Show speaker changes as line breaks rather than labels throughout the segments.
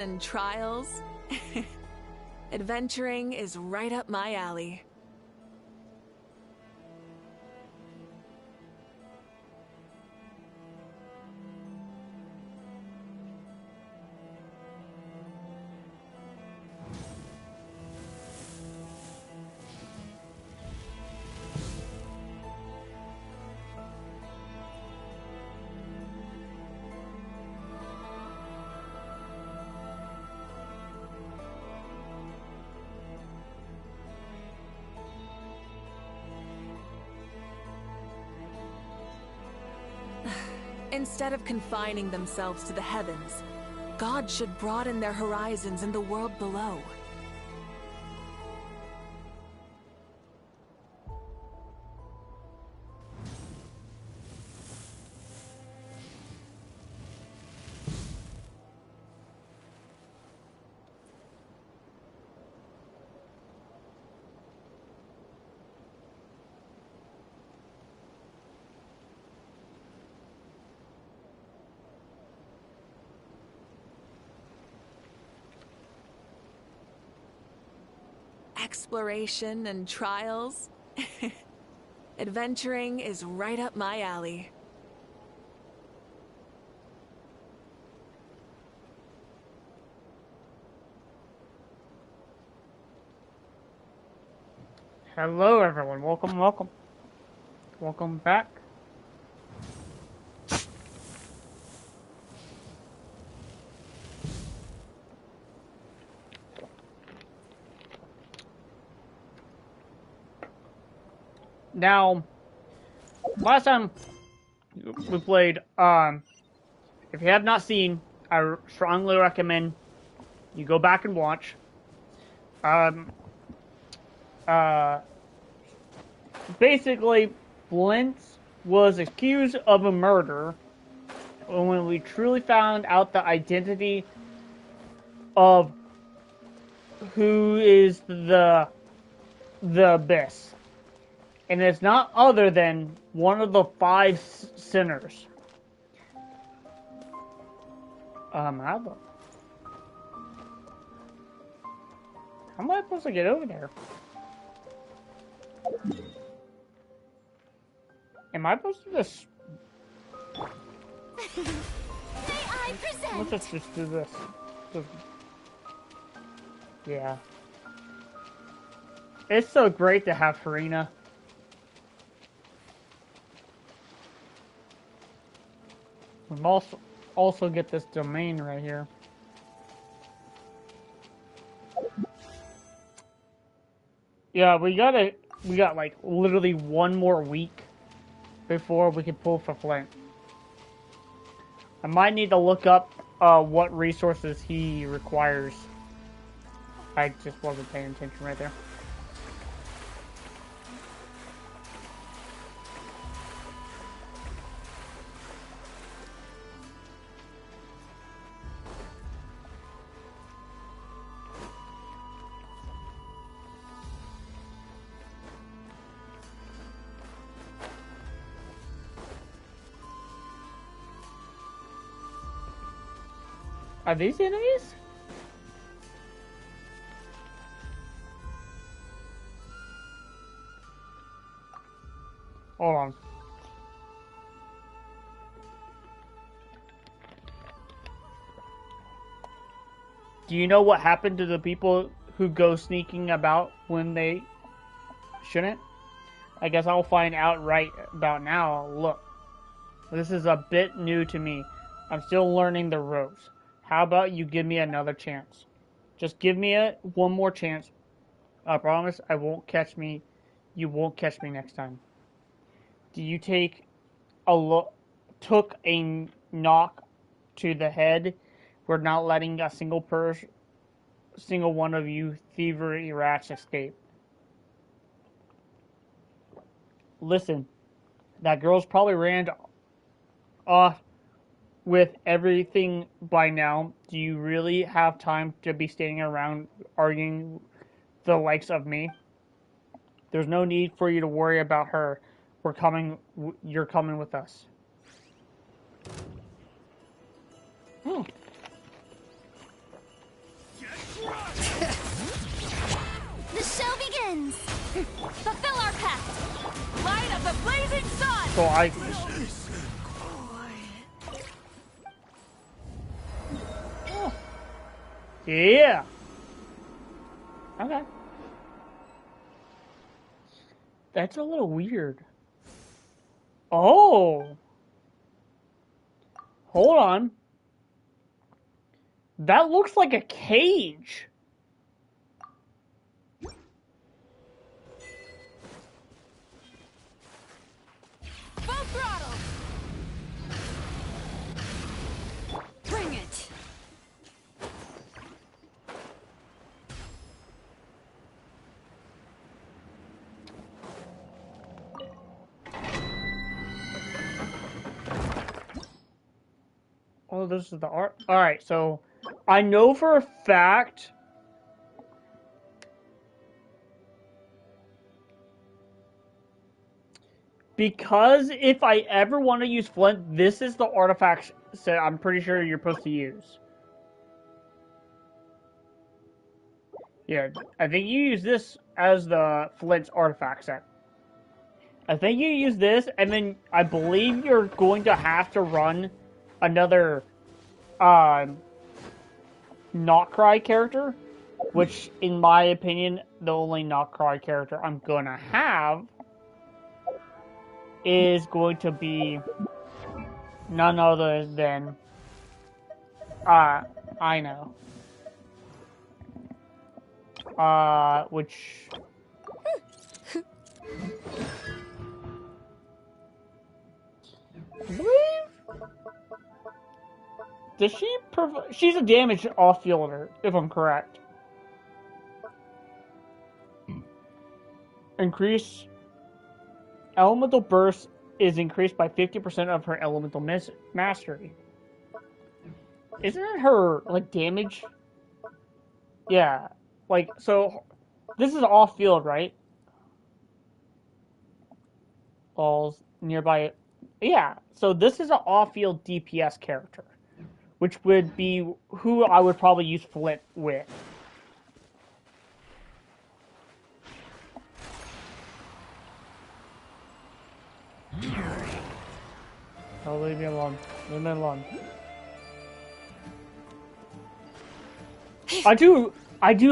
and trials. Adventuring is right up my alley. Instead of confining themselves to the heavens, God should broaden their horizons in the world below. Exploration and trials. Adventuring is right up my alley.
Hello everyone, welcome back. Now, last time we played, if you have not seen, I strongly recommend you go back and watch. Basically, Flint was accused of a murder when we truly found out the identity of who is the Abyss. And it's not other than one of the 5 sinners. How am I supposed to get over there? Am I supposed to just...
May I present?
Let's just do this. Yeah. It's so great to have Farina. We also get this domain right here. Yeah, we got like literally 1 more week before we can pull for Flint. I might need to look up what resources he requires. I just wasn't paying attention right there. Are these enemies? Hold on. Do you know what happened to the people who go sneaking about when they shouldn't? I guess I'll find out right about now. Look, this is a bit new to me. I'm still learning the ropes. How about you give me another chance? Just give me one more chance. I promise I won't catch me. You won't catch me next time. Do you took a knock to the head? We're not letting a single one of you thievery rats escape. Listen, that girl's probably ran off with everything by now. Do you really have time to be standing around arguing the likes of me? There's no need for you to worry about her. You're coming with us.
Fulfill our pact! Light of the blazing sun!
So I... Oh. Yeah! Okay. That's a little weird. Oh! Hold on. That looks like a cage.
Full throttle! Bring it!
Oh, this is the art. Alright, so I know for a fact because if I ever want to use Flint, this is the artifact set I'm pretty sure you're supposed to use. Yeah, I think you use this as the Flint's artifact set. I think you use this, and then I believe you're going to have to run another Nod-Krai character, which, in my opinion, the only Nod-Krai character I'm gonna have is going to be none other than I know. Which I believe does she provide? She's a damage off-fielder, if I'm correct. Increase elemental burst is increased by 50% of her elemental mastery. Isn't it her like damage? Yeah, like so. This is off-field, right? Balls nearby. Yeah, so this is an off-field DPS character, which would be who I would probably use Flint with. Oh, leave me alone. Leave me alone. I do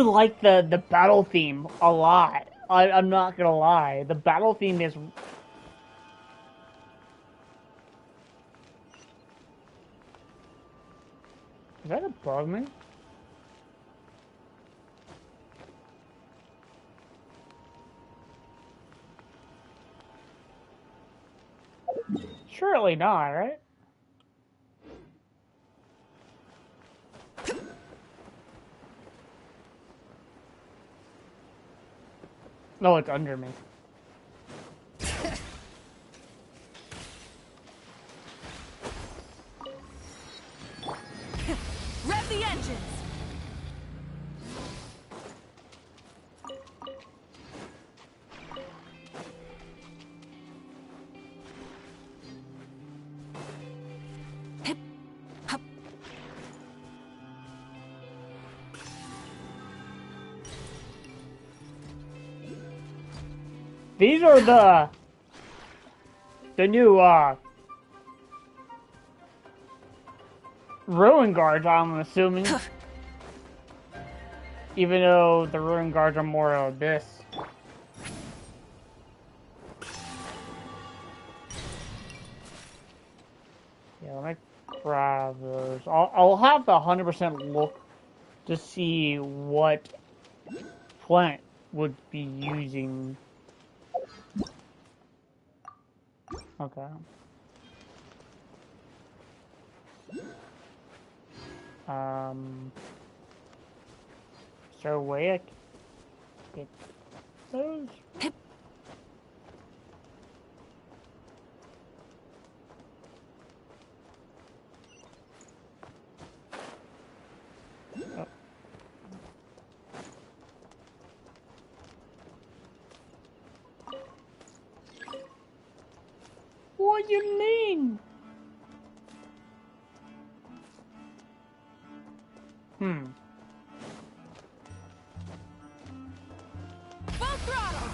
like the battle theme a lot. I'm not gonna lie. The battle theme is... Is that above me? Surely not, right? No, it's under me.
Rev the engines!
These are the new Ruin Guards, I'm assuming. Even though the Ruin Guards are more of this. Yeah, let me grab those. I'll have the 100% look to see what plant would be using. Okay. Is there a way I can get those? Oh. What do you mean?
Full throttle!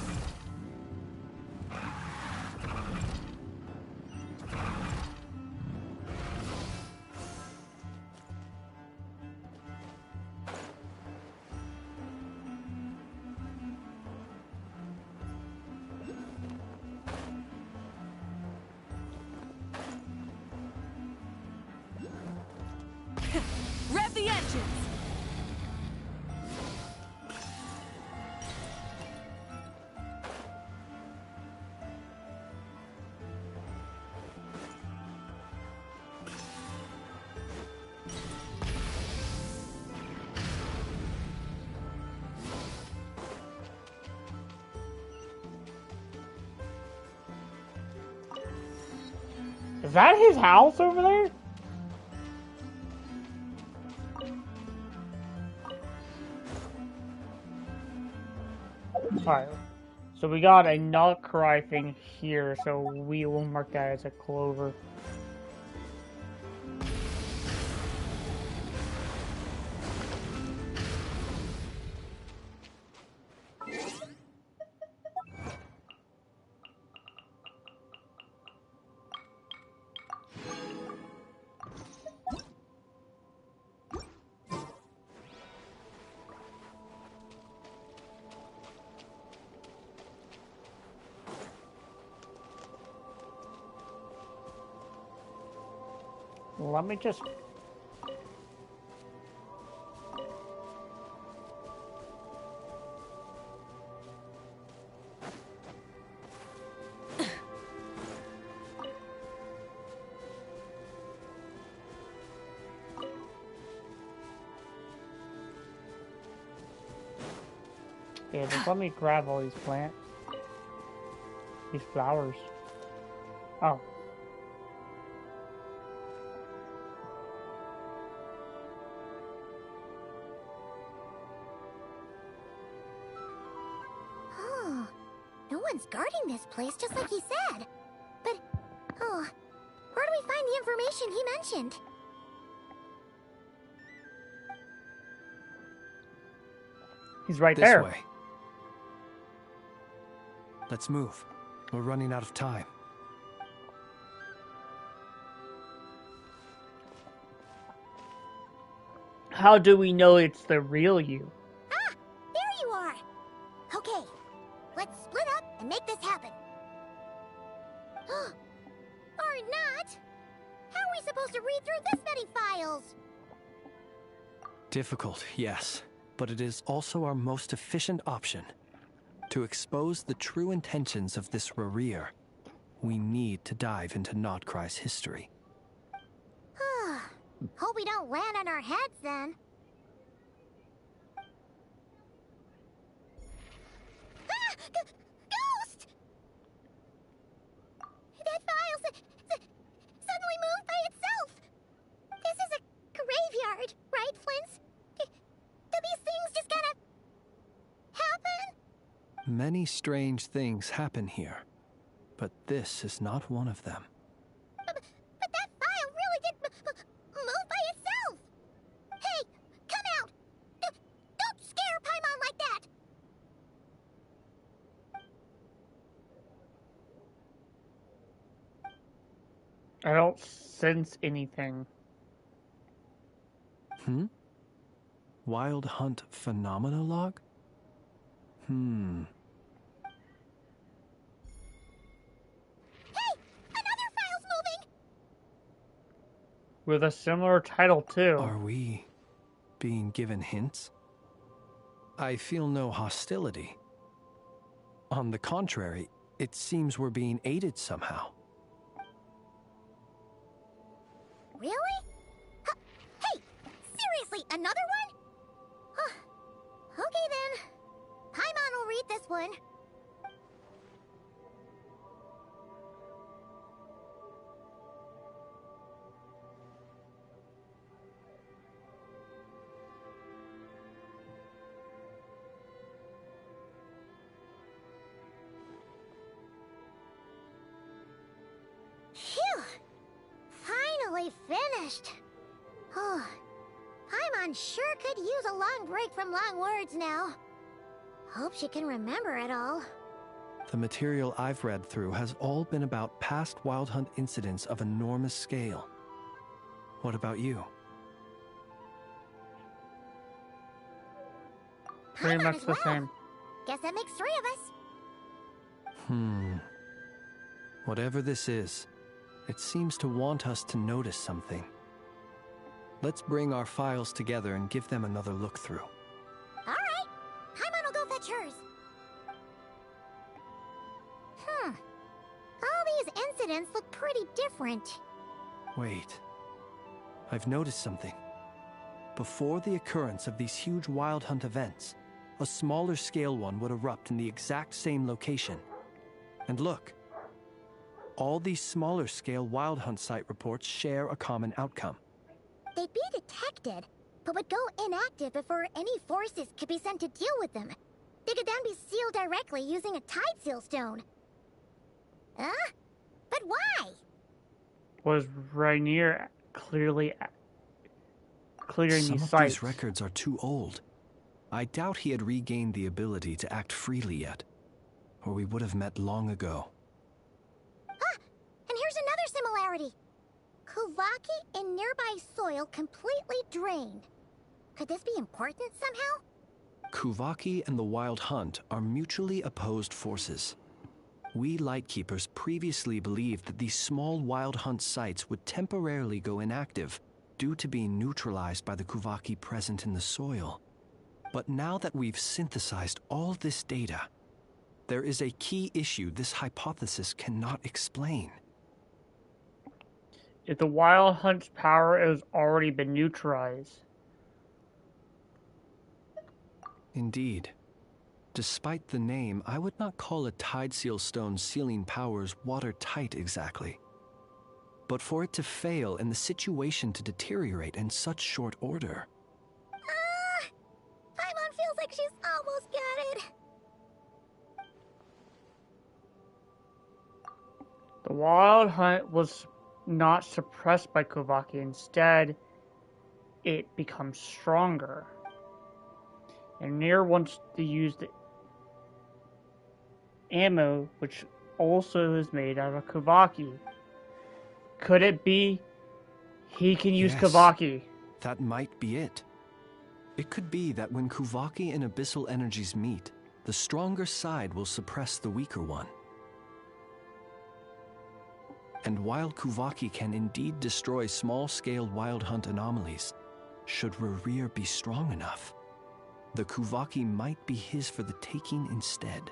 that his house over there? Alright. So we got a Nod-Krai thing here, so we will mark that as a clover. Let me just... Yeah, just let me grab all these plants. These flowers. Oh.
Guarding this place just like he said. But, oh, where do we find the information he mentioned?
He's right there.
This way. Let's move. We're running out of time.
How do we know it's the real you?
Ah, there you are. Okay, let's split up and make this happen. Or not. How are we supposed to read through this many files?
Difficult, yes, but it is also our most efficient option. To expose the true intentions of this Rarir, we need to dive into Nod-Krai's history.
Hope we don't land on our heads then. Ah! Ghost! That file suddenly moved by itself. This is a graveyard, right, Flins? Do these things just gotta happen?
Many strange things happen here, but this is not one of them.
But that file really did move by itself. Hey, come out! Don't scare Paimon like that!
I don't sense anything.
Wild Hunt Phenomenologue?
Hey! Another file's moving!
With a similar title, too.
Are we being given hints? I feel no hostility. On the contrary, it seems we're being aided somehow.
Really? Hey! Seriously, another one? Okay then. Paimon will read this one. Phew! Finally finished. Oh, Paimon sure could use a long break from long words now. Hope she can remember it all.
The material I've read through has all been about past Wild Hunt incidents of enormous scale. What about you?
Pretty
Paimon
much
as
the
well.
same.
Guess that makes 3 of us.
Whatever this is, it seems to want us to notice something. Let's bring our files together and give them another look through.
All right. Paimon will go fetch hers. All these incidents look pretty different.
Wait. I've noticed something. Before the occurrence of these huge Wild Hunt events, a smaller scale one would erupt in the exact same location. And look, All these smaller scale Wild Hunt site reports share a common outcome.
They'd be detected, but would go inactive before any forces could be sent to deal with them. They could then be sealed directly using a tide seal stone. Huh? But why?
Was Rainier clearing
Some
these
of
sites?
these records are too old. I doubt he had regained the ability to act freely yet, or we would have met long ago.
Ah! And here's another similarity. Kuvaki in nearby soil completely drained. Could this be important somehow?
Kuvaki and the Wild Hunt are mutually opposed forces. We Lightkeepers previously believed that these small Wild Hunt sites would temporarily go inactive due to being neutralized by the Kuvaki present in the soil. But now that we've synthesized all this data, there is a key issue this hypothesis cannot explain.
If the Wild Hunt's power has already been neutralized.
Indeed. Despite the name, I would not call a Tide Seal Stone's sealing powers watertight exactly. But for it to fail and the situation to deteriorate in such short order...
Paimon feels like she's almost got it.
The Wild Hunt was not suppressed by Kuvaki. Instead, it becomes stronger. And Nier wants to use the ammo, which also is made out of Kuvaki. Could it be he can use
Yes.
Kuvaki?
That might be it. It could be that when Kuvaki and Abyssal energies meet, the stronger side will suppress the weaker one. And while Kuvaki can indeed destroy small-scale Wild Hunt anomalies, should Rarir be strong enough, the Kuvaki might be his for the taking instead.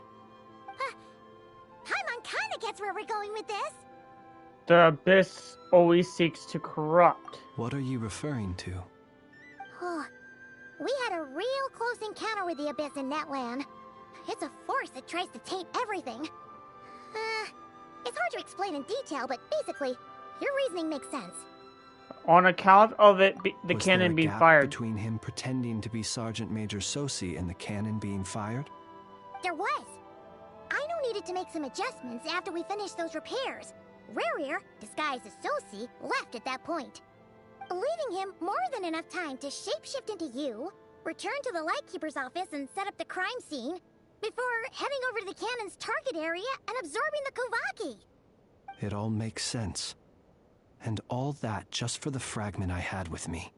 Paimon kinda gets where we're going with this.
The Abyss always seeks to corrupt.
What are you referring to?
We had a real close encounter with the Abyss in Netland. It's a force that tries to taint everything. It's hard to explain in detail, but basically, your reasoning makes sense.
On account of it, the
Was
cannon
there a
being
gap
fired.
between him pretending to be Sergeant Major Sosi and the cannon being fired?
There was. Aino needed to make some adjustments after we finished those repairs. Rarir, disguised as Sosi, left at that point, leaving him more than enough time to shapeshift into you, return to the Lightkeeper's office and set up the crime scene, before heading over to the cannon's target area and absorbing the Kuvaki.
It all makes sense. And all that just for the fragment I had with me.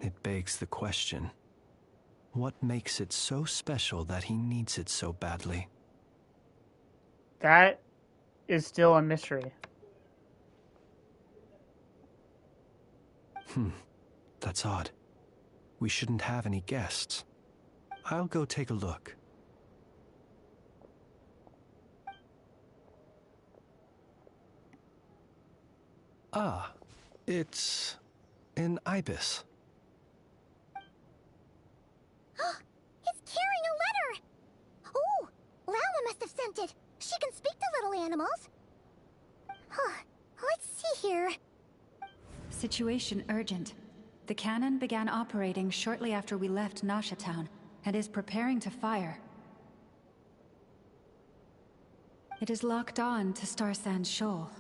It begs the question, what makes it so special that he needs it so badly?
That is still a mystery.
That's odd. We shouldn't have any guests. I'll go take a look. Ah, it's an ibis.
It's carrying a letter! Ooh, Lala must have sent it. She can speak to little animals. Let's see here.
Situation urgent. The cannon began operating shortly after we left Nasha Town and is preparing to fire. It is locked on to Star Sand Shoal.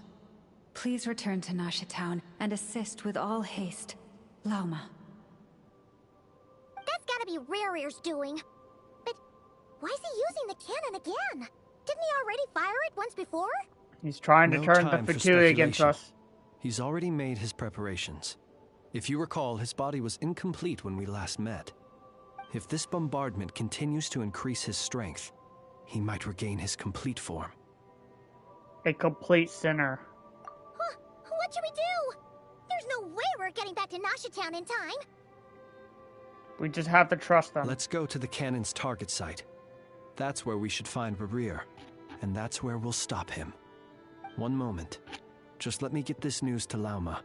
Please return to Nasha Town and assist with all haste. Lauma.
That's gotta be Rarir's doing. But why is he using the cannon again? Didn't he already fire it once before?
He's trying to
No
turn the
time for
Fatui against
speculation.
us.
He's already made his preparations. If you recall, his body was incomplete when we last met. If this bombardment continues to increase his strength, he might regain his complete form.
A complete sinner.
What should we do? There's no way we're getting back to Nasha Town in time.
We just have to trust them.
Let's go to the cannon's target site. That's where we should find Rarir, and that's where we'll stop him. One moment. Just let me get this news to Lauma.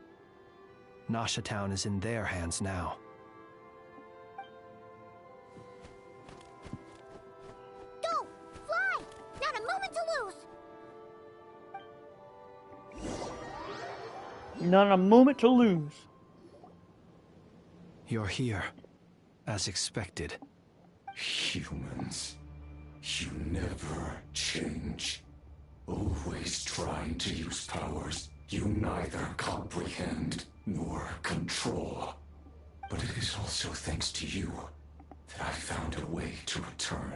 Nasha Town is in their hands now.
Go! Fly! Not a moment to lose!
Not a moment to lose.
You're here, as expected.
Humans, you never change. Always trying to use powers you neither comprehend nor control. But it is also thanks to you that I found a way to return.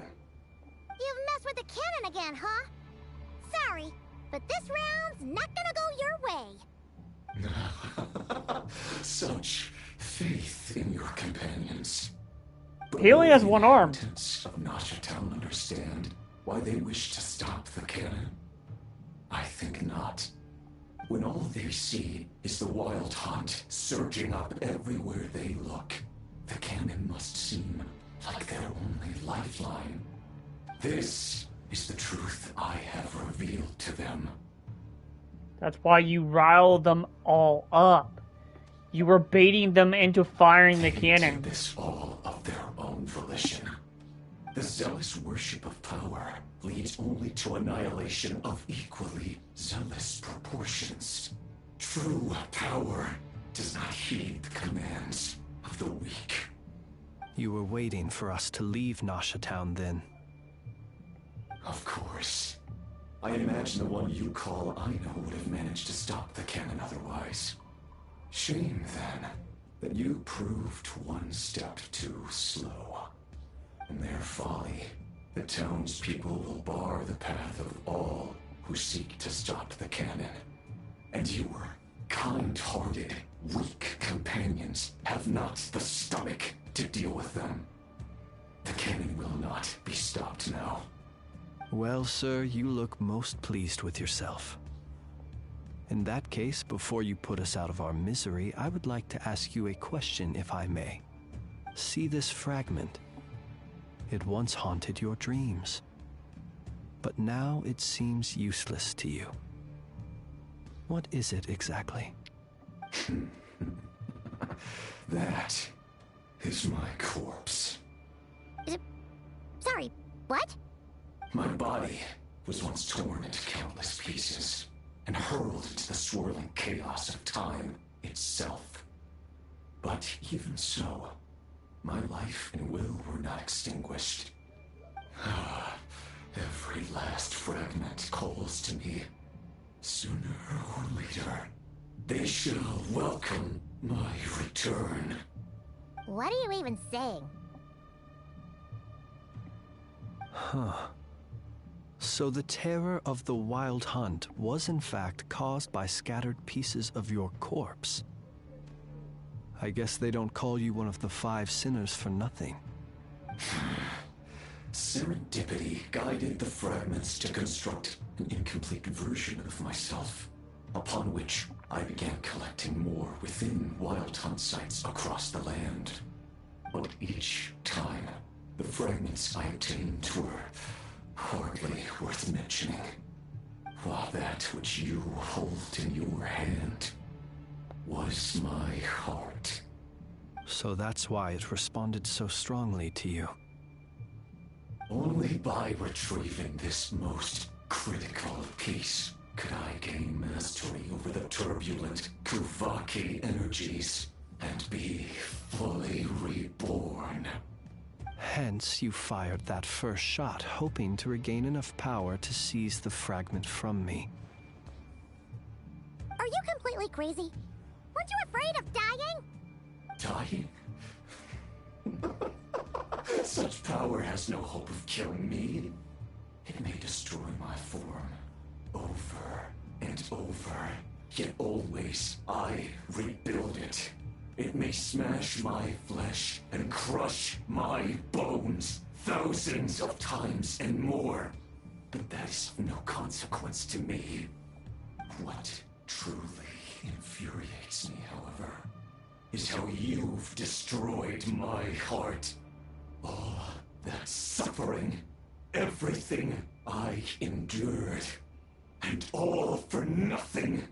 You've messed with the cannon again, huh? Sorry, but this round's not gonna go your way.
Such faith in your companions. But
He only has one arm.
inhabitants of Nashatown understand why they wish to stop the cannon? I think not. When all they see is the wild hunt surging up everywhere they look, the cannon must seem like their only lifeline. This is the truth I have revealed to them.
That's why you riled them all up. You were baiting them into firing the
They
cannon.
did this all of their own volition. The zealous worship of power leads only to annihilation of equally zealous proportions. True power does not heed the commands of the weak.
You were waiting for us to leave Nashatown then.
Of course. I imagine the one you call Aino would have managed to stop the cannon otherwise. Shame, then, that you proved one step too slow. In their folly, the townspeople will bar the path of all who seek to stop the cannon. And your kind-hearted, weak companions have not the stomach to deal with them. The cannon will not be stopped now.
Well, sir, you look most pleased with yourself. In that case, before you put us out of our misery, I would like to ask you a question, if I may. See this fragment? It once haunted your dreams, but now it seems useless to you. What is it exactly?
That is my corpse.
Sorry, what?
My body was once torn into countless pieces and hurled into the swirling chaos of time itself. But even so, my life and will were not extinguished. Every last fragment calls to me. Sooner or later, they shall welcome my return.
What are you even saying?
Huh. So the terror of the wild hunt was in fact caused by scattered pieces of your corpse. I guess they don't call you one of the 5 sinners for nothing.
Serendipity guided the fragments to construct an incomplete version of myself, upon which I began collecting more within wild hunt sites across the land. But each time, the fragments I obtained were hardly worth mentioning, while that which you hold in your hand was my heart.
So that's why it responded so strongly to you.
Only by retrieving this most critical piece could I gain mastery over the turbulent Kuvaki energies and be fully reborn.
Hence, you fired that first shot, hoping to regain enough power to seize the fragment from me.
Are you completely crazy? Weren't you afraid of dying?
Dying? Such power has no hope of killing me. It may destroy my form over and over, yet always I rebuild it. It may smash my flesh and crush my bones thousands of times and more, but that is of no consequence to me. What truly infuriates me, however, is how you've destroyed my heart. All that suffering, everything I endured, and all for nothing.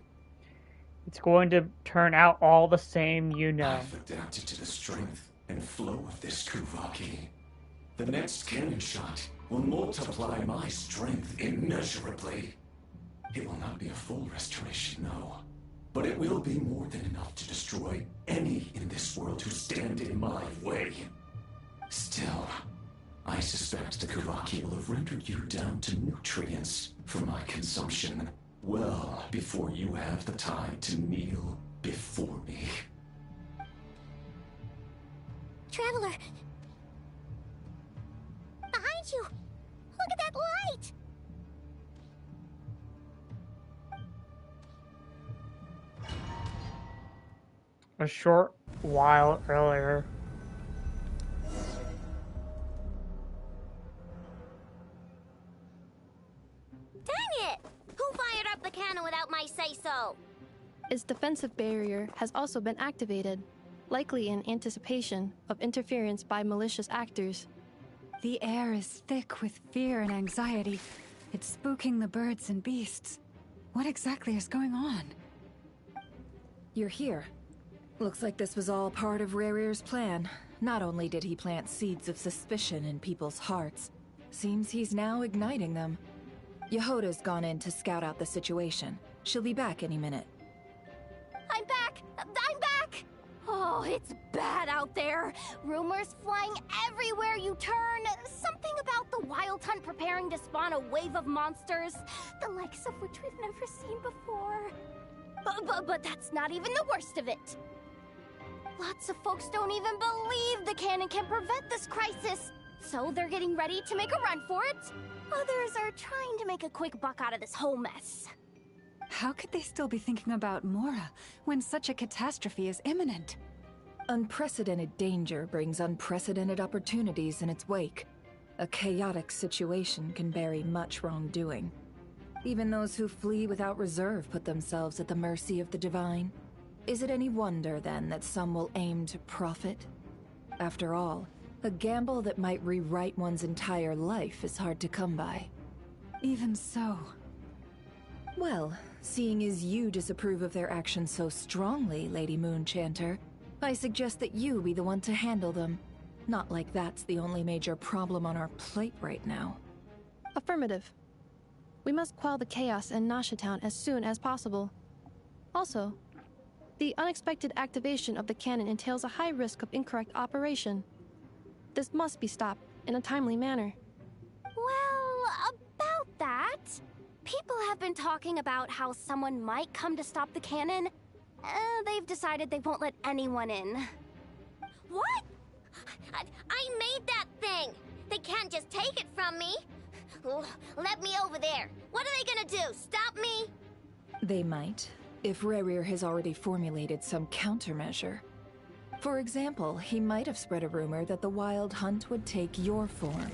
It's going to turn out all the same, you know.
I've adapted to the strength and flow of this Kuvaki. The next cannon shot will multiply my strength immeasurably. It will not be a full restoration, no. but it will be more than enough to destroy any in this world who stand in my way. Still, I suspect the Kuraki will have rendered you down to nutrients for my consumption well before you have the time to kneel before me.
Traveler! Behind you! Look at that light!
A short while earlier.
Dang it! Who fired up the cannon without my say-so?
Its defensive barrier has also been activated, likely in anticipation of interference by malicious actors.
The air is thick with fear and anxiety. It's spooking the birds and beasts. What exactly is going on?
You're here. Looks like this was all part of Rarir's plan. Not only did he plant seeds of suspicion in people's hearts, seems he's now igniting them. Yehoda's gone in to scout out the situation. She'll be back any minute.
I'm back! I'm back! Oh, it's bad out there. Rumors flying everywhere you turn. Something about the Wild Hunt preparing to spawn a wave of monsters, the likes of which we've never seen before. But that's not even the worst of it. Lots of folks don't even believe the cannon can prevent this crisis, so they're getting ready to make a run for it. Others are trying to make a quick buck out of this whole mess.
How could they still be thinking about Mora when such a catastrophe is imminent?
Unprecedented danger brings unprecedented opportunities in its wake. A chaotic situation can bury much wrongdoing. Even those who flee without reserve put themselves at the mercy of the divine. Is it any wonder, then, that some will aim to profit? After all, a gamble that might rewrite one's entire life is hard to come by.
Even so.
Well, seeing as you disapprove of their actions so strongly, Lady Moonchanter, I suggest that you be the one to handle them. Not like that's the only major problem on our plate right now.
Affirmative. We must quell the chaos in Nasha Town as soon as possible. Also, the unexpected activation of the cannon entails a high risk of incorrect operation. This must be stopped in a timely manner.
Well, about that, people have been talking about how someone might come to stop the cannon. They've decided they won't let anyone in. What? I made that thing! They can't just take it from me! Let me over there! What are they gonna do? Stop me?
They might, if Rarir has already formulated some countermeasure. For example, he might have spread a rumor that the Wild Hunt would take your form.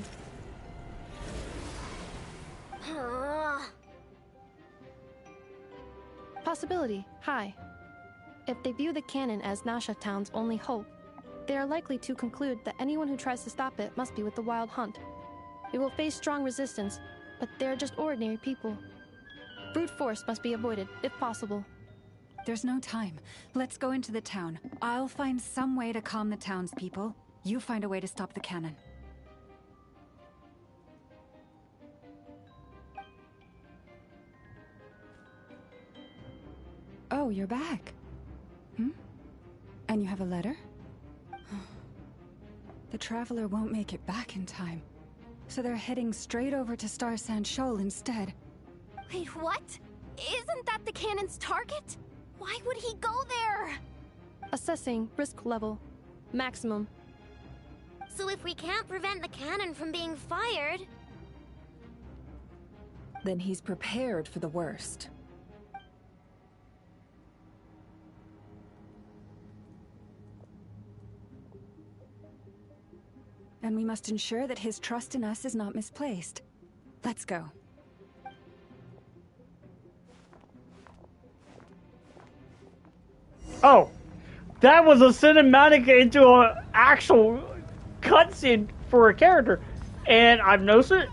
Possibility high. If they view the cannon as Nasha Town's only hope, they are likely to conclude that anyone who tries to stop it must be with the Wild Hunt. We will face strong resistance, but they are just ordinary people. Brute force must be avoided, if possible.
There's no time. Let's go into the town. I'll find some way to calm the townspeople. You find a way to stop the cannon. Oh, you're back. And you have a letter? The Traveler won't make it back in time. So they're heading straight over to Star Sand Shoal instead.
Wait, what? Isn't that the cannon's target? Why would he go there?
Assessing risk level. Maximum.
So if we can't prevent the cannon from being fired...
Then he's prepared for the worst.
And we must ensure that his trust in us is not misplaced. Let's go.
Oh, that was a cinematic into an actual cutscene for a character, and I've noticed it.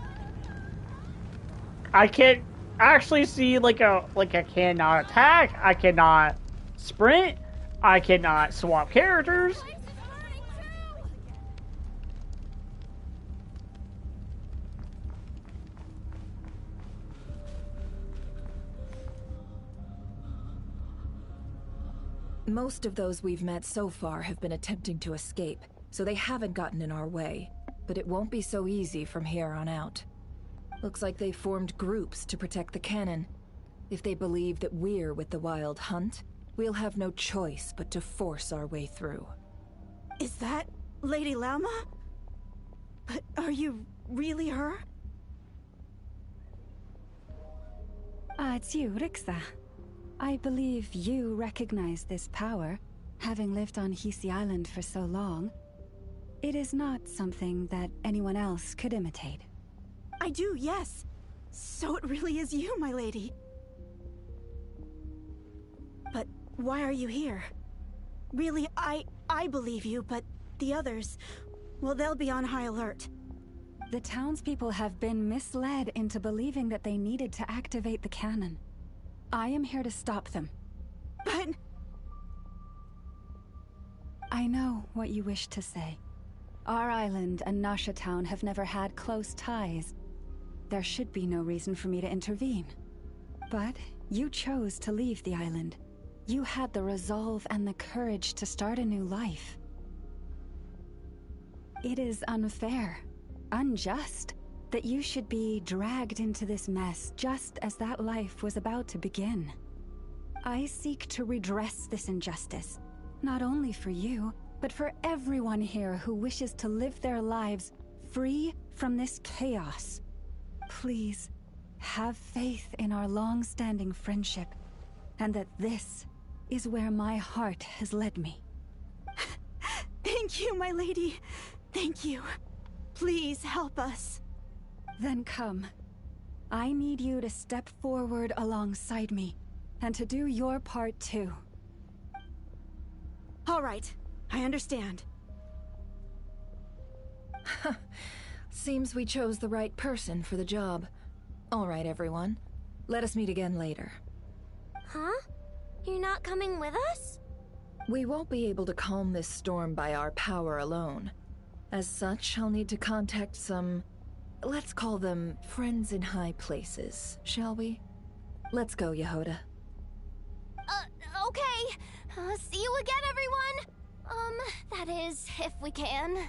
I can't actually see I cannot attack, I cannot sprint, I cannot swap characters.
Most of those we've met so far have been attempting to escape, so they haven't gotten in our way. But it won't be so easy from here on out. Looks like they formed groups to protect the cannon. If they believe that we're with the Wild Hunt, we'll have no choice but to force our way through.
Is that Lady Lauma? But are you really her?
It's you, Rixa. I believe you recognize this power, having lived on Hisi Island for so long. It is not something that anyone else could imitate.
I do, yes. So it really is you, my lady. But why are you here? Really, I believe you, but the others, well, they'll be on high alert.
The townspeople have been misled into believing that they needed to activate the cannon. I am here to stop them.
But...
I know what you wish to say. Our island and Nasha Town have never had close ties. There should be no reason for me to intervene. But you chose to leave the island. You had the resolve and the courage to start a new life. It is unfair, unjust, that you should be dragged into this mess just as that life was about to begin. I seek to redress this injustice, not only for you, but for everyone here who wishes to live their lives free from this chaos. Please, have faith in our long-standing friendship, and that this is where my heart has led me.
Thank you, my lady. Thank you. Please help us.
Then come. I need you to step forward alongside me, and to do your part too.
All right. I understand.
Seems we chose the right person for the job. All right, everyone. Let us meet again later.
Huh? You're not coming with us?
We won't be able to calm this storm by our power alone. As such, I'll need to contact some... let's call them friends in high places, shall we? Let's go, Yehoda.
Okay. See you again, everyone! That is, if we can.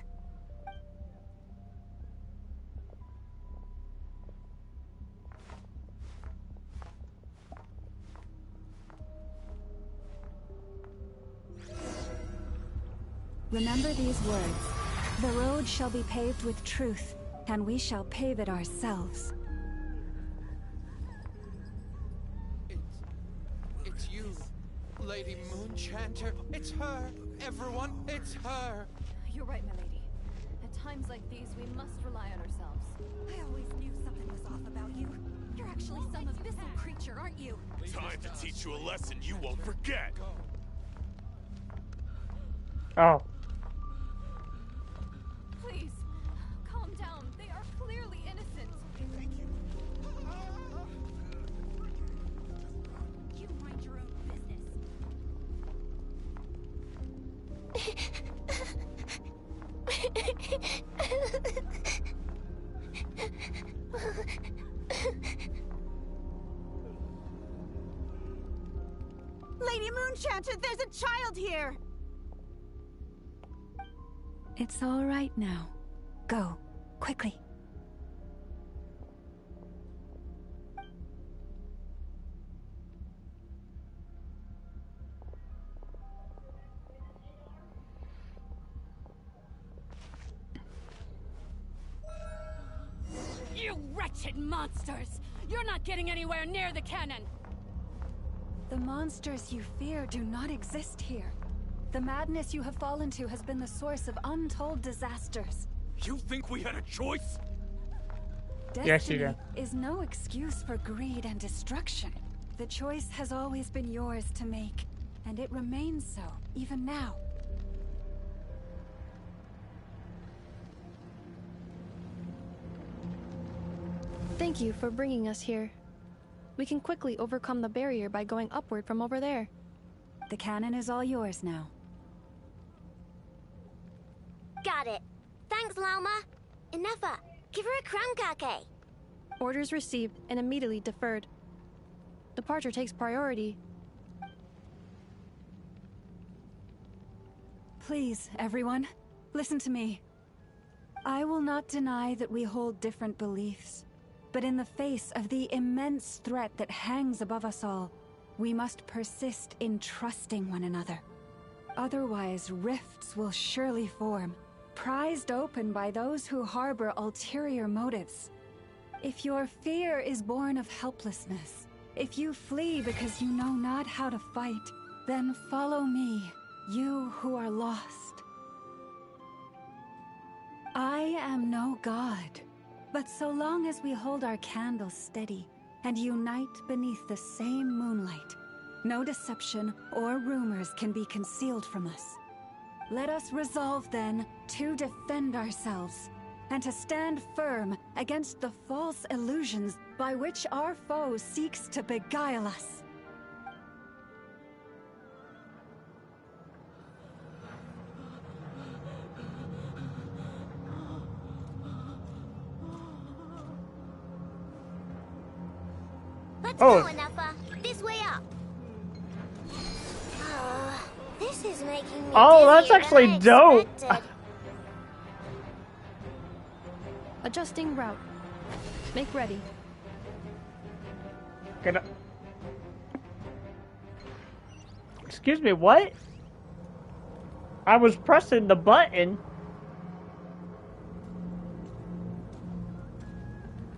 Remember these words. The road shall be paved with truth, and we shall pave it ourselves.
It's you, Lady Moonchanter. It's her. Everyone, it's her.
You're right, my lady. At times like these, we must rely on ourselves.
I always knew something was off about you. You're actually some abyssal creature, aren't you?
Time to teach you a lesson you won't forget.
Oh.
Please, calm down. They are clearly innocent.
Thank you.
You mind your own business.
Lady Moonchanter, there's a child here!
It's all right now. Go, quickly.
You wretched monsters! You're not getting anywhere near the cannon!
The monsters you fear do not exist here. The madness you have fallen to has been the source of untold disasters.
You think we had a choice?
Yes, you
Destiny
do.
is no excuse for greed and destruction. The choice has always been yours to make, and it remains so, even now.
Thank you for bringing us here. We can quickly overcome the barrier by going upward from over there.
The cannon is all yours now.
Got it. Thanks, Lauma. Inefa, give her a crown kake.
Orders received and immediately deferred. Departure takes priority.
Please, everyone, listen to me. I will not deny that we hold different beliefs, but in the face of the immense threat that hangs above us all, we must persist in trusting one another. Otherwise, rifts will surely form, prized open by those who harbor ulterior motives. If your fear is born of helplessness, if you flee because you know not how to fight, then follow me, you who are lost. I am no god, but so long as we hold our candles steady and unite beneath the same moonlight, no deception or rumors can be concealed from us. Let us resolve then to defend ourselves and to stand firm against the false illusions by which our foe seeks to beguile us.
Let's go, Anafa. This way up. This is making me
that's
dizzier
actually
than I
dope.
expected.
Adjusting route. Make ready.
Excuse me, what? I was pressing the button.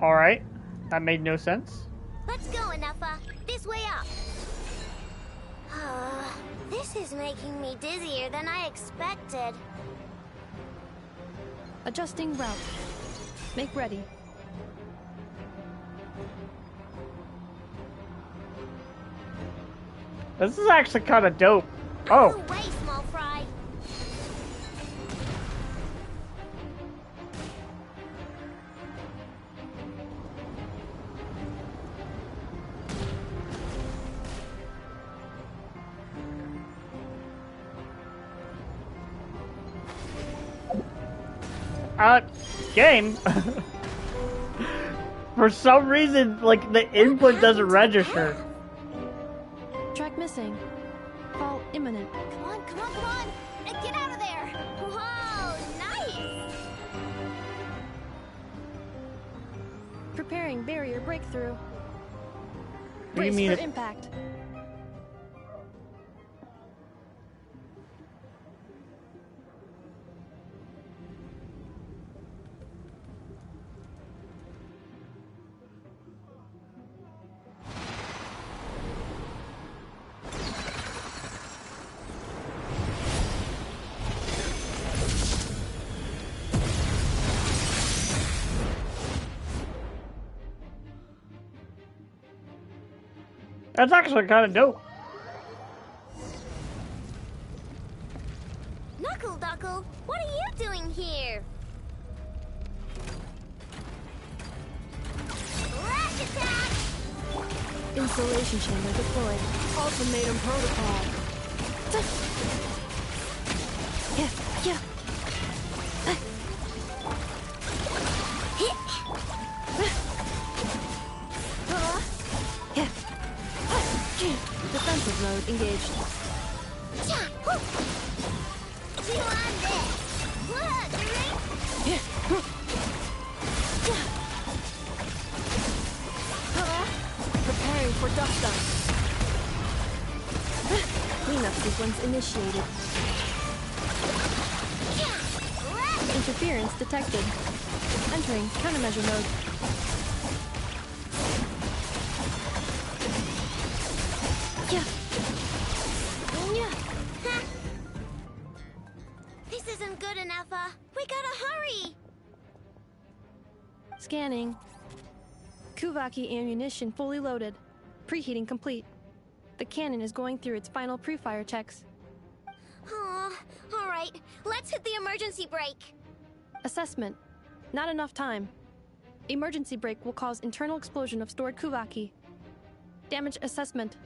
Alright, that made no sense.
Let's go, Anafa. This way up. This is making me dizzier than I expected.
Adjusting route. Make ready.
This is actually kind of dope. Oh.
Out of the way, small fry.
Game. For some reason, like, the input doesn't register.
Track missing. Fall imminent.
Come on, come on, come on! And get out of there! Whoa, nice!
Preparing barrier breakthrough.
What do you
Brace
mean
for impact.
That's actually kind of dope.
Knuckle Duckle, what are you doing here? Rash attack!
Installation chamber deployed. Ultimatum protocol. Yeah. Defensive mode engaged. Preparing for dust up. Cleanup sequence initiated. Interference detected. Entering countermeasure mode.
This isn't good enough, we gotta hurry!
Scanning. Kuvaki ammunition fully loaded. Preheating complete. The cannon is going through its final pre-fire checks.
Alright, let's hit the emergency brake.
Assessment. Not enough time. Emergency brake will cause internal explosion of stored Kuvaki. Damage assessment.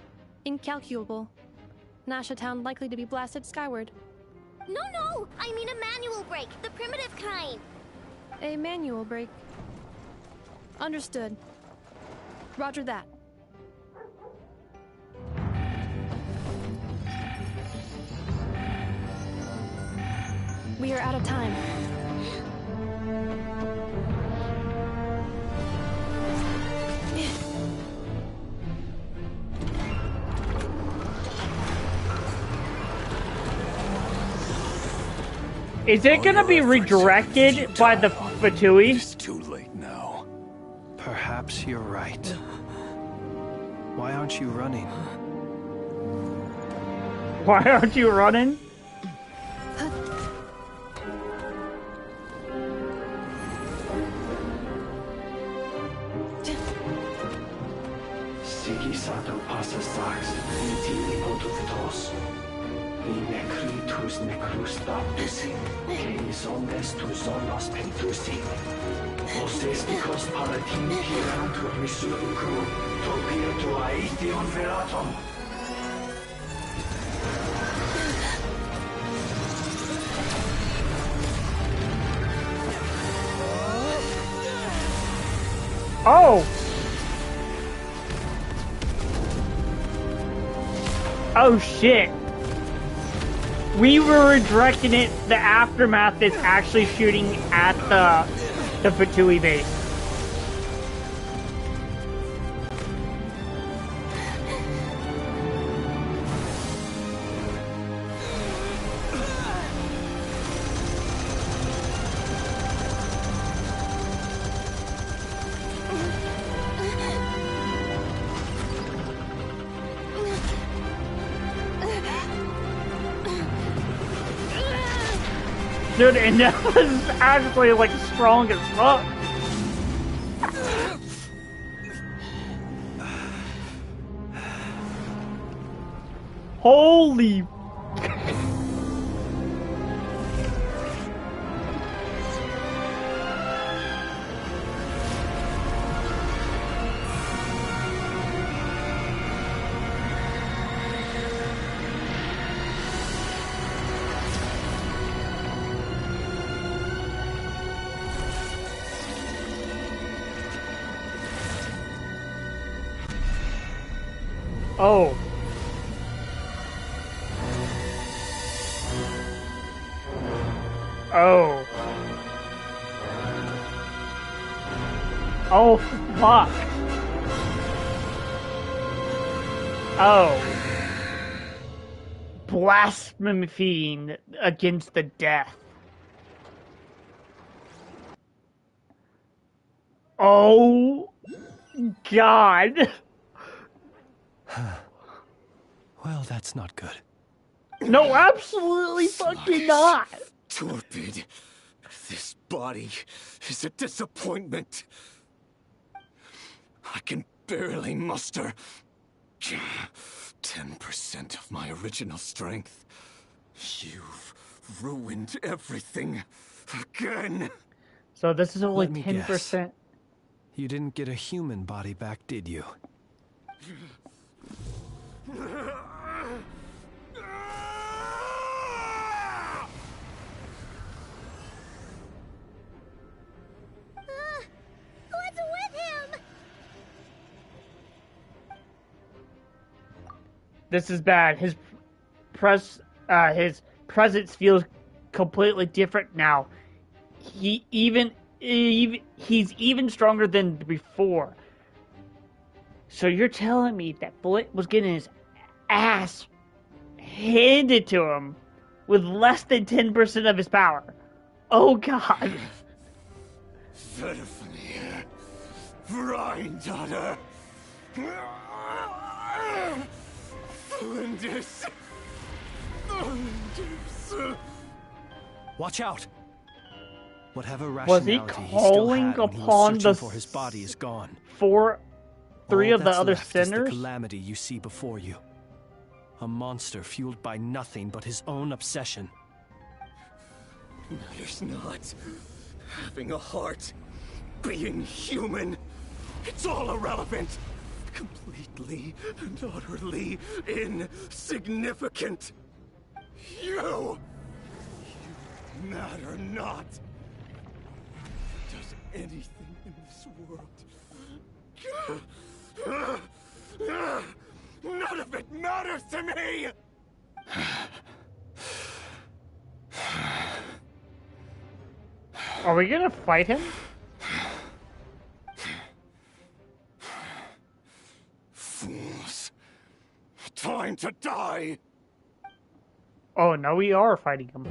Incalculable. Nasha Town likely to be blasted skyward.
No, I mean a manual brake, the primitive kind.
A manual brake. Understood. Roger that. We are out of time.
Is it gonna be redirected by the Fatui?
It's too late now.
Perhaps you're right. Why aren't you running?
Why aren't you running?
Sigi sato pasa sax, iti ipotuvitos. I necri tus necrus baptisi, que zones tu zonos pentusi. Oses dicos palatin pirantur misurucru, topir tu aethion veratum.
Oh! Oh shit! We were redirecting it. The aftermath is actually shooting at the Fatui base. Dude, and that was actually like strong as fuck. Holy. Oh. Oh. Oh, fuck. Oh. Blasphemy against the death. Oh, God.
Well, that's not good.
No, absolutely fucking not.
Torpid. This body is a disappointment. I can barely muster 10% of my original strength. You've ruined everything again.
So this is only
Let me
10%.
guess. You didn't get a human body back, did you?
What's with him?
This is bad. His presence feels completely different now. He's even stronger than before. So you're telling me that Flint was getting his ass handed to him with less than 10% of his power? Oh God.
Verfnir. Rheindaughter. Flinders.
Watch out! Whatever
Was he
rationality he still
calling
had when he was
upon
searching
the
for his body is gone.
Three
All
of the
that's
other
left is
sinners?
the calamity you see before you. A monster fueled by nothing but his own obsession.
Matters not. Having a heart. Being human. It's all irrelevant. Completely and utterly insignificant. You matter not. Does anything in this world. None of it matters to me!
Are we gonna fight him?
Fools. Time to die!
Oh, no, we are fighting him.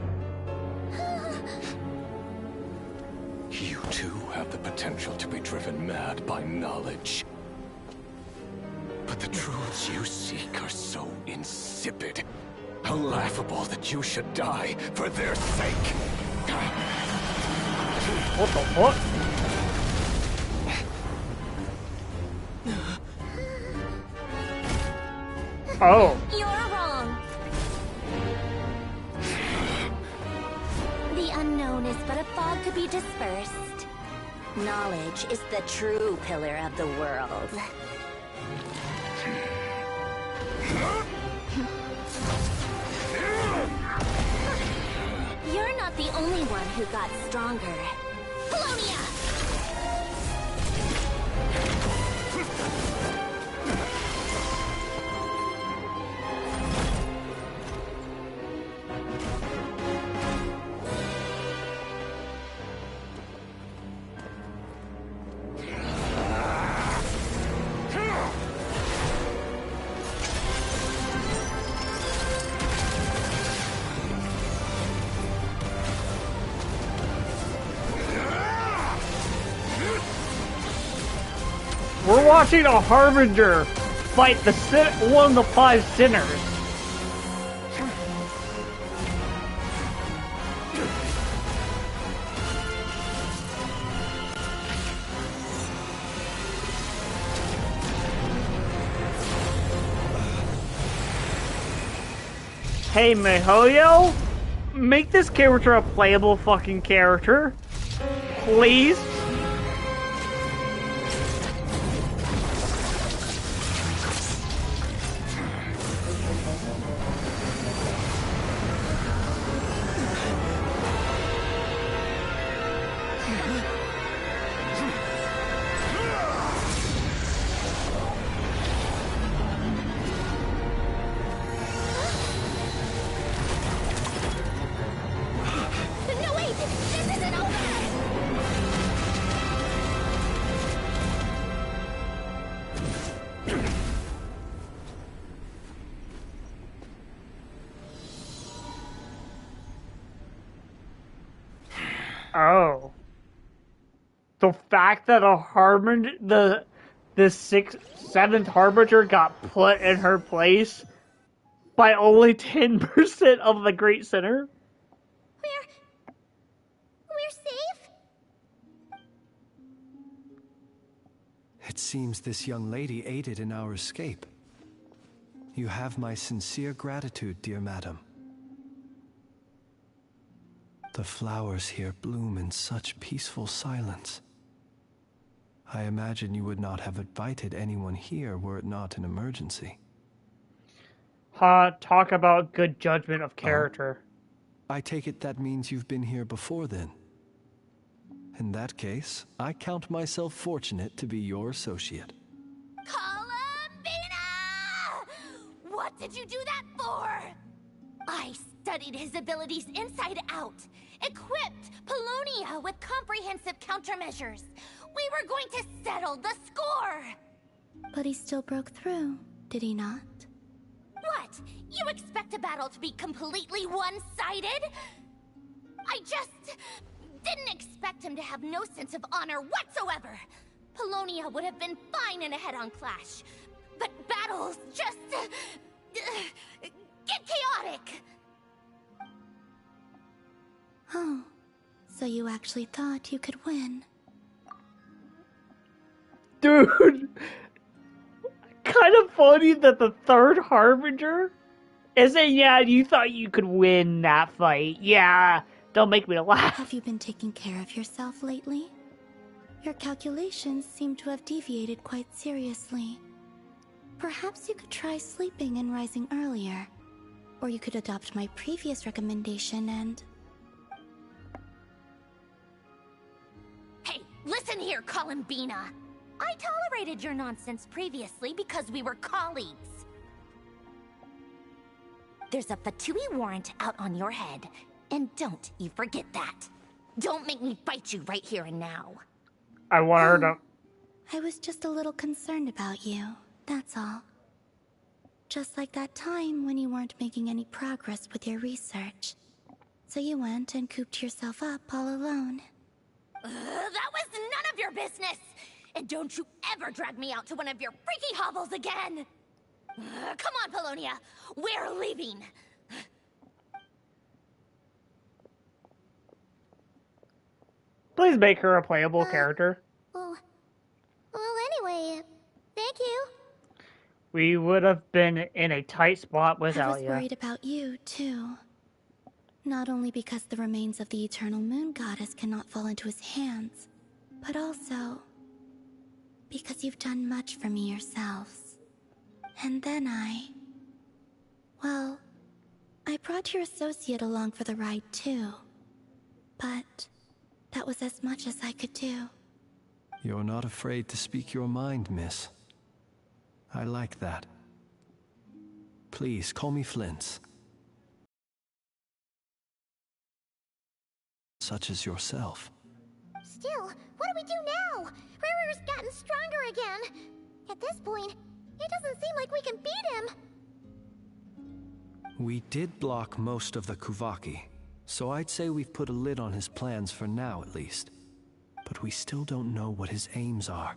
You too have the potential to be driven mad by knowledge. But the truths you seek are so insipid, how laughable that you should die for their sake.
What the fuck? Oh.
You're wrong. The unknown is but a fog to be dispersed. Knowledge is the true pillar of the world. You're not the only one who got stronger. Polonia!
We're watching a Harbinger fight the one of the 5 sinners. Hey, Mihoyo, make this character a playable fucking character, please. Oh. The fact that a Harbinger, the 7th Harbinger got put in her place by only 10% of the Great Sinner?
We're safe?
It seems this young lady aided in our escape. You have my sincere gratitude, dear madam. The flowers here bloom in such peaceful silence. I imagine you would not have invited anyone here were it not an emergency.
Talk about good judgment of character.
I take it that means you've been here before then. In that case, I count myself fortunate to be your associate.
Columbina! What did you do that for? I studied his abilities inside out, equipped Polonia with comprehensive countermeasures. We were going to settle the score!
But he still broke through, did he not?
What? You expect a battle to be completely one-sided? I just didn't expect him to have no sense of honor whatsoever. Polonia would have been fine in a head-on clash, but battles just get chaotic.
Oh, so you actually thought you could win?
Dude, kind of funny that the 3rd Harbinger is saying, yeah, you thought you could win that fight. Yeah, don't make me laugh.
Have you been taking care of yourself lately? Your calculations seem to have deviated quite seriously. Perhaps you could try sleeping and rising earlier. Or you could adopt my previous recommendation and...
Hey, listen here, Columbina. I tolerated your nonsense previously because we were colleagues. There's a Fatui warrant out on your head, and don't you forget that. Don't make me fight you right here and now.
I want her to...
I was just a little concerned about you, that's all. Just like that time when you weren't making any progress with your research. So you went and cooped yourself up all alone.
That was none of your business! And don't you ever drag me out to one of your freaky hovels again! Come on, Polonia! We're leaving!
Please make her a playable character.
Well, anyway, thank you.
We would have been in a tight spot
I
without
was
you.
worried about you, too. Not only because the remains of the Eternal Moon Goddess cannot fall into his hands, but also because you've done much for me yourselves. And then well, I brought your associate along for the ride, too. But that was as much as I could do.
You're not afraid to speak your mind, miss. I like that. Please, call me Flins. Such as yourself.
Still, what do we do now? Rarer's gotten stronger again. At this point, it doesn't seem like we can beat him.
We did block most of the Kuvaki, so I'd say we've put a lid on his plans for now at least. But we still don't know what his aims are,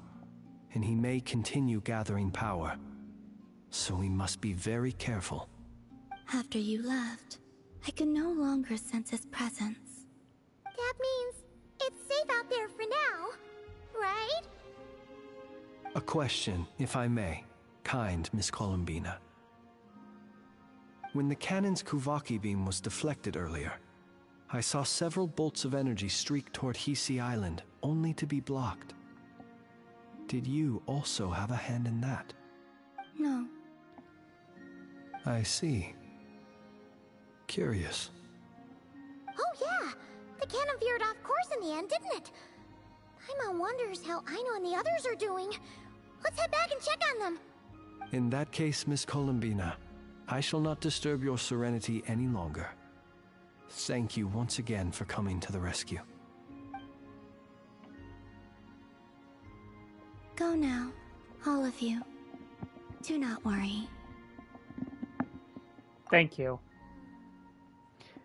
and he may continue gathering power. So we must be very careful.
After you left, I could no longer sense his presence.
That means it's safe out there for now, right?
A question, if I may, kind Miss Columbina. When the cannon's Kuvaki beam was deflected earlier, I saw several bolts of energy streak toward Hisi Island, only to be blocked. Did you also have a hand in that?
No.
I see. Curious.
Oh yeah, the cannon veered off course in the end, didn't it? Paimon wonders how Aino and the others are doing. Let's head back and check on them.
In that case, Miss Columbina, I shall not disturb your serenity any longer. Thank you once again for coming to the rescue.
Go now, all of you. Do not worry.
Thank you.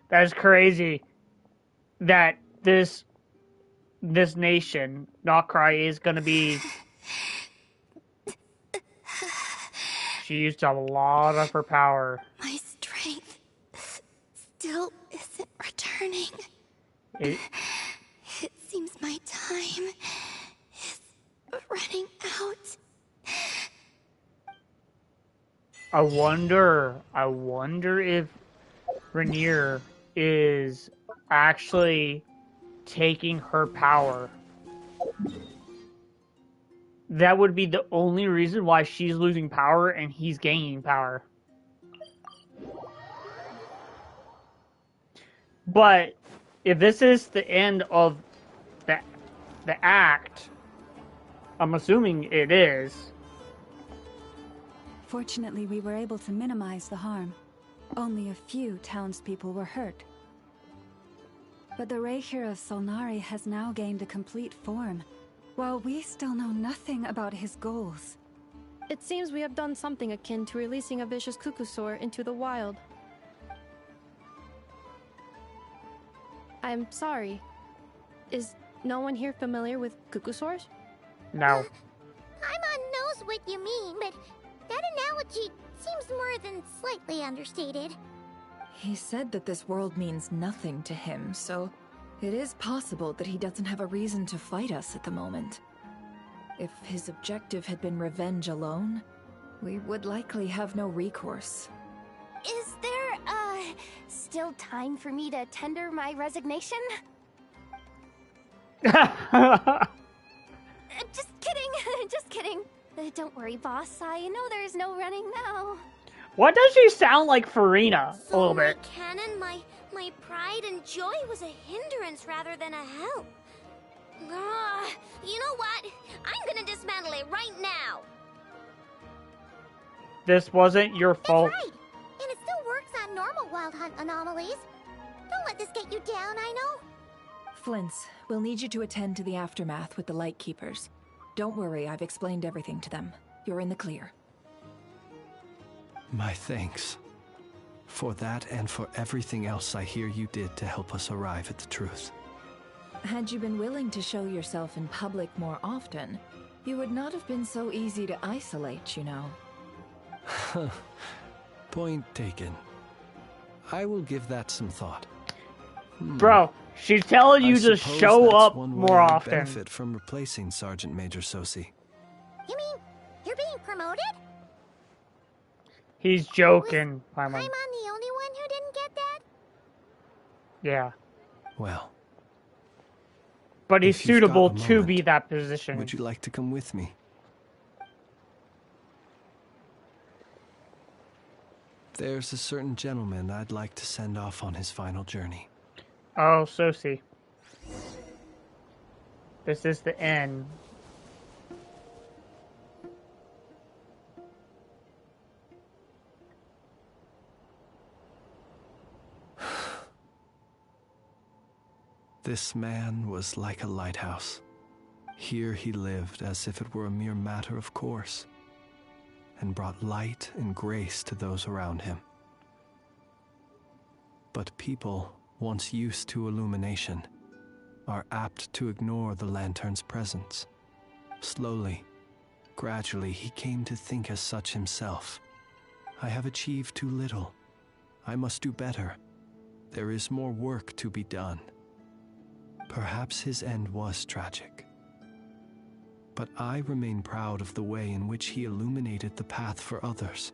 That is crazy that this nation, Nod-Krai, is going to be... She used a lot of her power.
My strength still isn't returning. It seems my time is running out.
I wonder if Rainier is actually taking her power. That would be the only reason why she's losing power and he's gaining power. But if this is the end of the act, I'm assuming it is.
Fortunately, we were able to minimize the harm. Only a few townspeople were hurt. But the Reikir of Solnari has now gained a complete form, while we still know nothing about his goals.
It seems we have done something akin to releasing a vicious Kukusaur into the wild. I'm sorry. Is no one here familiar with Kukusaurs?
No.
Paimon knows what you mean, but that analogy seems more than slightly understated.
He said that this world means nothing to him, so it is possible that he doesn't have a reason to fight us at the moment. If his objective had been revenge alone, we would likely have no recourse.
Is there, still time for me to tender my resignation? Just kidding, just kidding. Don't worry, boss. I know there's no running now.
What does she sound like Farina? A little bit.
Canon, my pride and joy was a hindrance rather than a help. You know what? I'm gonna dismantle it right now.
This wasn't your fault.
That's right. And it still works on normal Wild Hunt anomalies. Don't let this get you down, I know.
Flins, we'll need you to attend to the aftermath with the Lightkeepers. Don't worry, I've explained everything to them. You're in the clear.
My thanks. For that and for everything else I hear you did to help us arrive at the truth.
Had you been willing to show yourself in public more often, you would not have been so easy to isolate, you know.
Point taken. I will give that some thought.
Bro, she's telling you to show up more often.
Benefit from replacing Sergeant Major Sosi.
You mean you're being promoted?
He's joking.
I'm the only one who didn't get that?
Yeah.
Well.
But he's suitable to be that position.
Would you like to come with me? There's a certain gentleman I'd like to send off on his final journey.
Oh, Sosi. This is the end.
This man was like a lighthouse. Here he lived as if it were a mere matter of course, and brought light and grace to those around him. But people, once used to illumination, are apt to ignore the lantern's presence. Slowly, gradually, he came to think as such himself. I have achieved too little. I must do better. There is more work to be done. Perhaps his end was tragic. But I remain proud of the way in which he illuminated the path for others.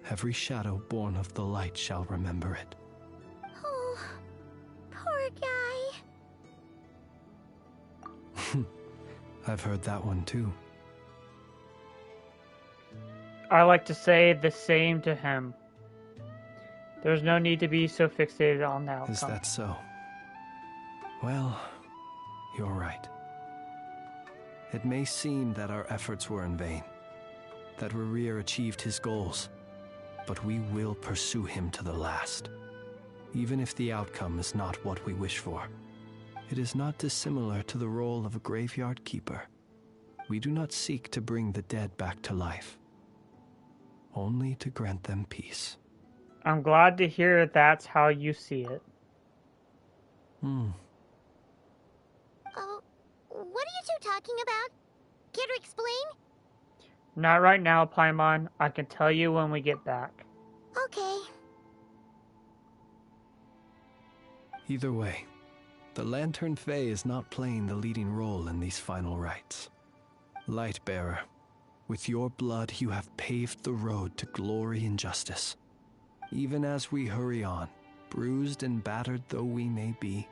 Every shadow born of the light shall remember it.
Oh, poor guy.
I've heard that one too.
I like to say the same to him. There's no need to be so fixated on the outcome.
Is that so? Well, you're right. It may seem that our efforts were in vain, that Rerir achieved his goals, but we will pursue him to the last, even if the outcome is not what we wish for. It is not dissimilar to the role of a graveyard keeper. We do not seek to bring the dead back to life, only to grant them peace.
I'm glad to hear that's how you see it.
What are you two talking about? Care to explain?
Not right now, Paimon. I can tell you when we get back.
Okay.
Either way, the Lantern Fae is not playing the leading role in these final rites. Lightbearer, with your blood you have paved the road to glory and justice. Even as we hurry on, bruised and battered though we may be,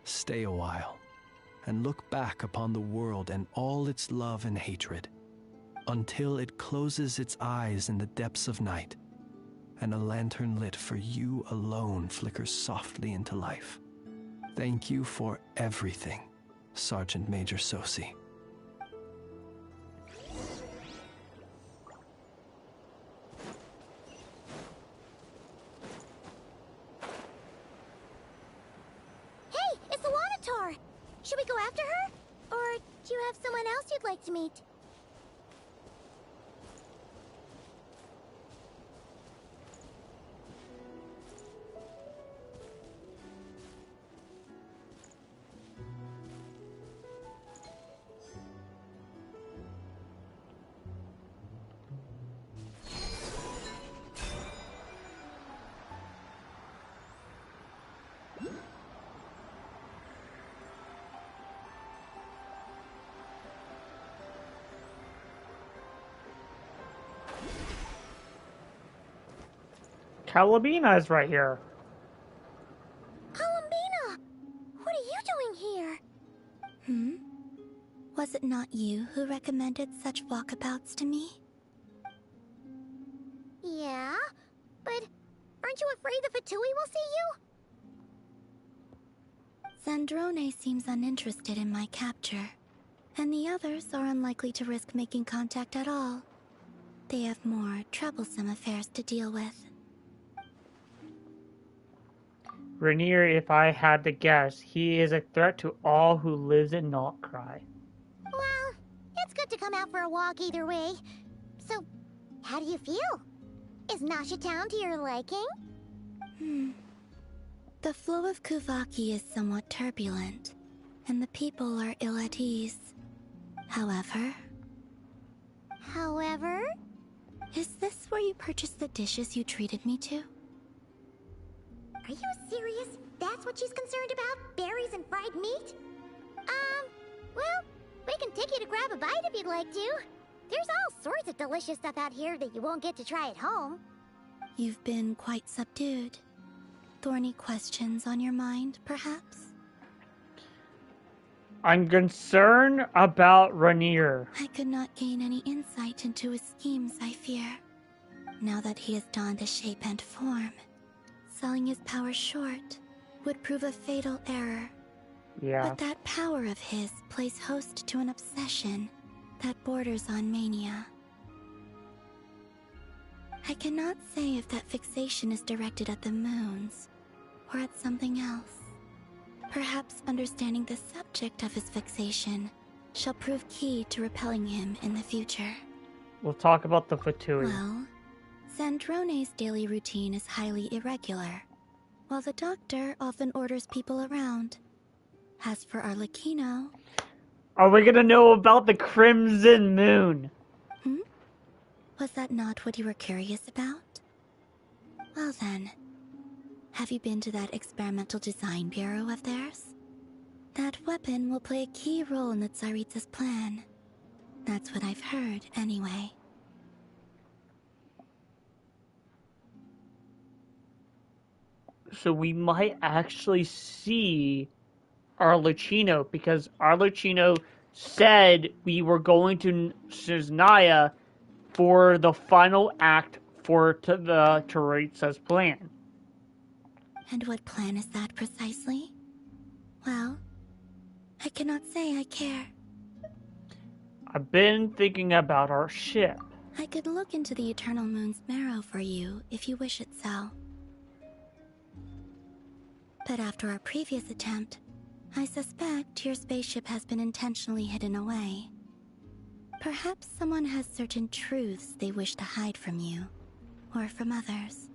stay a while and look back upon the world and all its love and hatred, until it closes its eyes in the depths of night, and a lantern lit for you alone flickers softly into life. Thank you for everything, Sergeant Major Sosi.
Hey, it's the Wanator! Should we go after her? Or do you have someone else you'd like to meet?
Calabina is right here.
Calabina! What are you doing here?
Was it not you who recommended such walkabouts to me?
Yeah, but aren't you afraid the Fatui will see you?
Zandrone seems uninterested in my capture, and the others are unlikely to risk making contact at all. They have more troublesome affairs to deal with.
Rainier, if I had to guess, he is a threat to all who lives in Nod-Krai.
Well, it's good to come out for a walk either way. So, how do you feel? Is Nasha Town to your liking?
The flow of Kuvaki is somewhat turbulent, and the people are ill at ease. However... Is this where you purchased the dishes you treated me to?
Are you serious? That's what she's concerned about? Berries and fried meat? Well, we can take you to grab a bite if you'd like to. There's all sorts of delicious stuff out here that you won't get to try at home.
You've been quite subdued. Thorny questions on your mind, perhaps?
I'm concerned about Rainier.
I could not gain any insight into his schemes, I fear. Now that he has donned a shape and form, selling his power short would prove a fatal error.
Yeah.
But that power of his plays host to an obsession that borders on mania. I cannot say if that fixation is directed at the moons or at something else. Perhaps understanding the subject of his fixation shall prove key to repelling him in the future.
We'll talk about the Fatui.
Well, Sandrone's daily routine is highly irregular, while the doctor often orders people around. As for Arlecchino...
Are we gonna know about the Crimson Moon?
Was that not what you were curious about? Well then, have you been to that experimental design bureau of theirs? That weapon will play a key role in the Tsaritsa's plan. That's what I've heard, anyway.
So we might actually see Arlecchino, because Arlecchino said we were going to Shiznaya for the final act for the Tsaritsa's plan.
And what plan is that precisely? Well, I cannot say I care.
I've been thinking about our ship.
I could look into the Eternal Moon's marrow for you if you wish it so. But after our previous attempt, I suspect your spaceship has been intentionally hidden away. Perhaps someone has certain truths they wish to hide from you, or from others.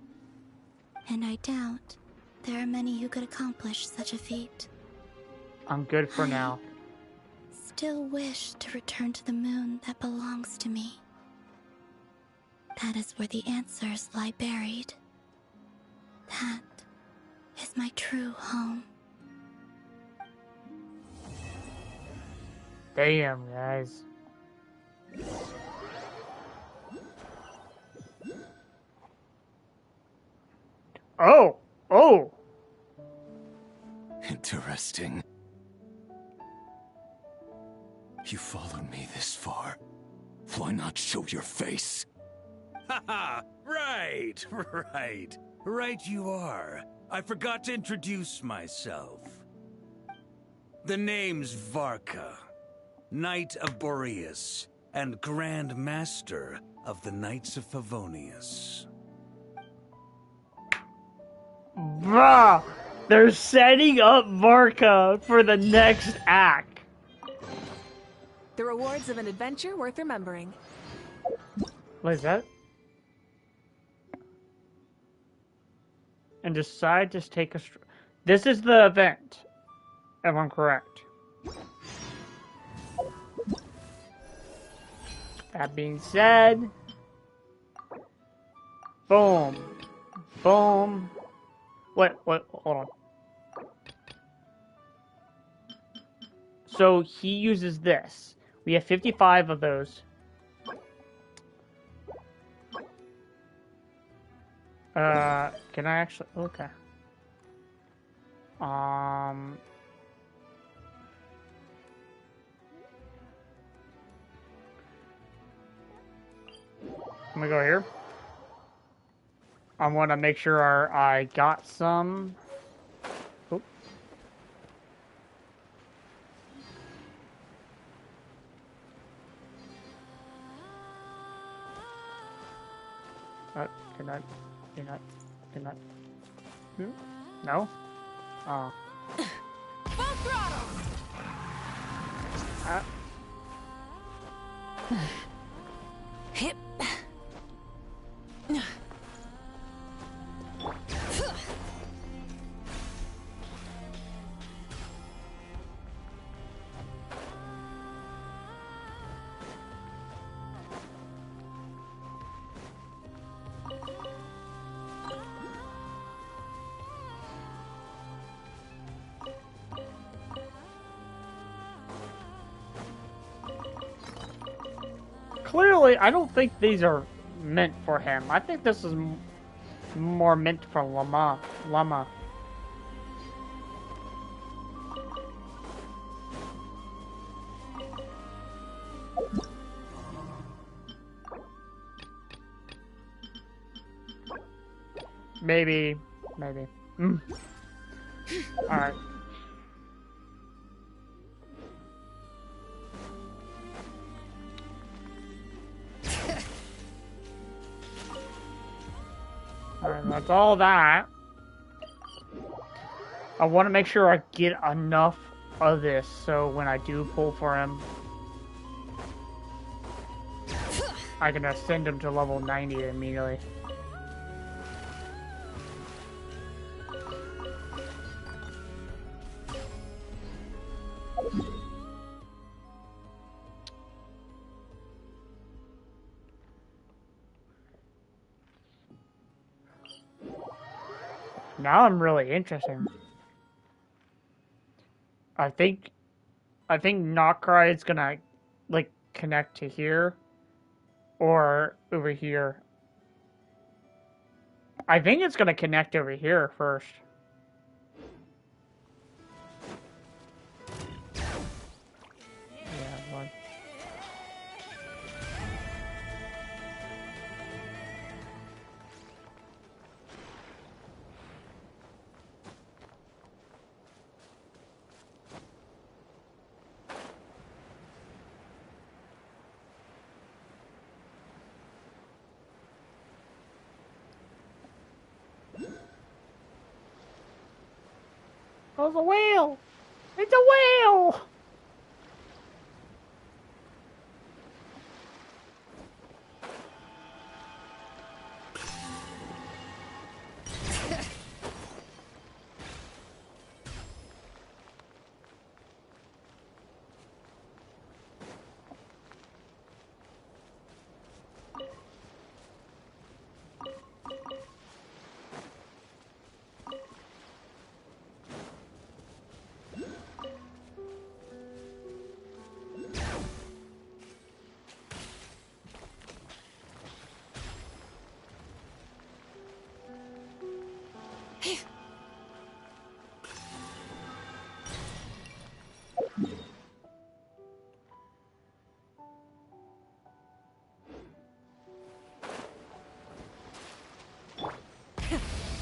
And I doubt there are many who could accomplish such a feat.
I'm good for now.
Still wish to return to the moon that belongs to me. That is where the answers lie buried. That is my true home.
Damn, guys. Oh!
Interesting. You followed me this far. Why not show your face?
Haha! Right! Right you are. I forgot to introduce myself. The name's Varka, Knight of Boreas, and Grand Master of the Knights of Favonius.
Bruh! They're setting up Varka for the next act.
The rewards of an adventure worth remembering.
What is that? And decide to take a... This is the event, if I'm correct. That being said... Boom. Boom. Wait, hold on. So he uses this. We have 55 of those. Can I actually... Okay. I'm gonna go here. I want to make sure I got some... Oh. Did not. No? Oh.
Full throttle! Hip.
Clearly, I don't think these are meant for him. I think this is more meant for Llama. Maybe. Alright. Alright, that's all that. I want to make sure I get enough of this so when I do pull for him, I can ascend him to level 90 immediately. Now I'm really interested. I think Nod-Krai is gonna like connect to here or over here. I think it's gonna connect over here first. Yeah, one. Oh, it's a whale! It's a whale!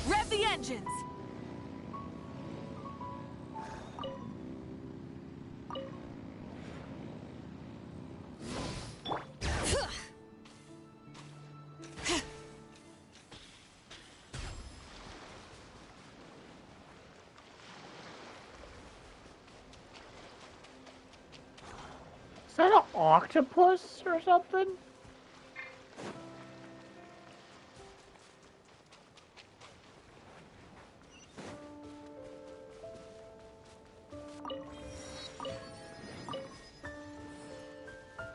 Rev the engines!
Is that an octopus or something?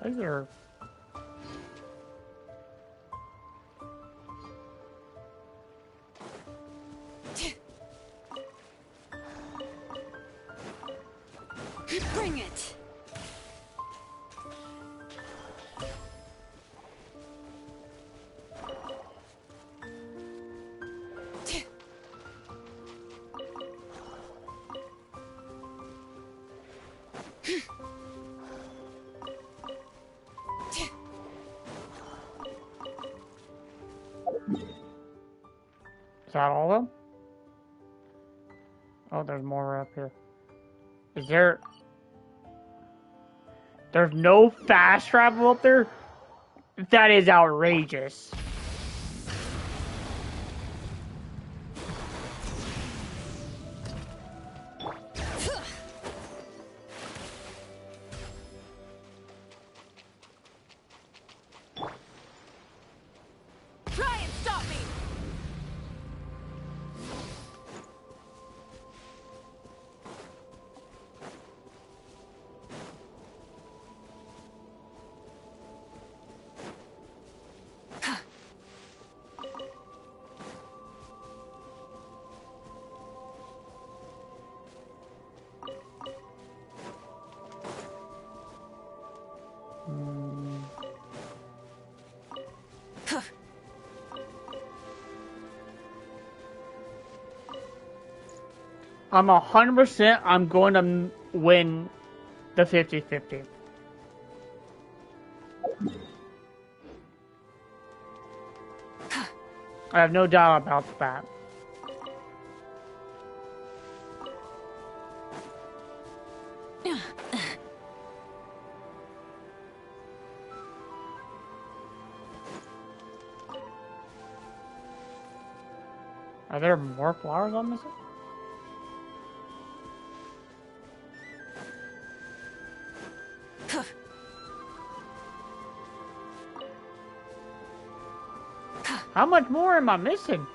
These are...
Bring it!
Is that all of them? Oh, there's more up here. Is there... There's no fast travel up there? That is outrageous. I'm 100%. I'm going to win the 50-50. I have no doubt about that. Are there more flowers on this? How much more am I missing?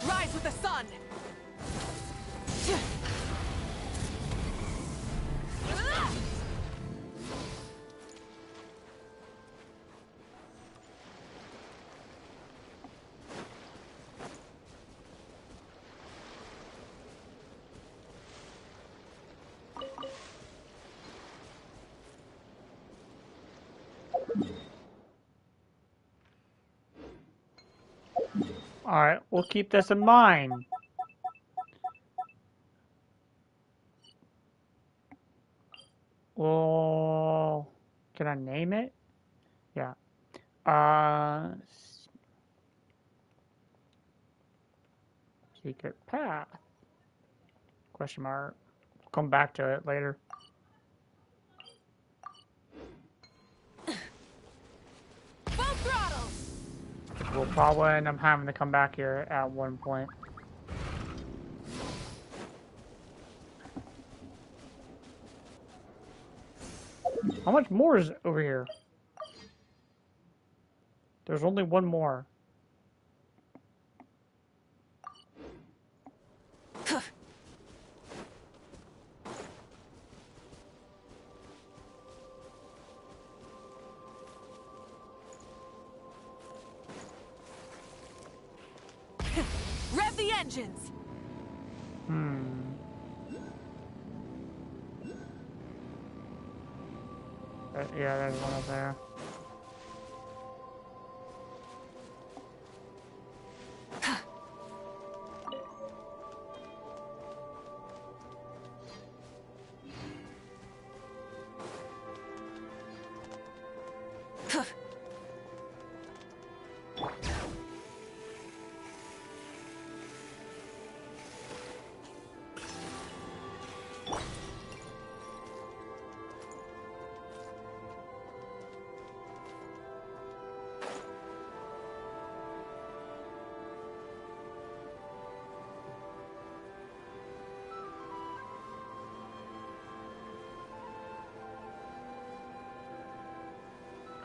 Rise with the sun!
Alright, we'll keep this in mind. Well, can I name it? Yeah. Secret path. Question mark. We'll come back to it later.
Full throttle!
We'll probably end up having to come back here at one point. How much more is over here? There's only one more.
Rev the engines!
Yeah, there's one up there.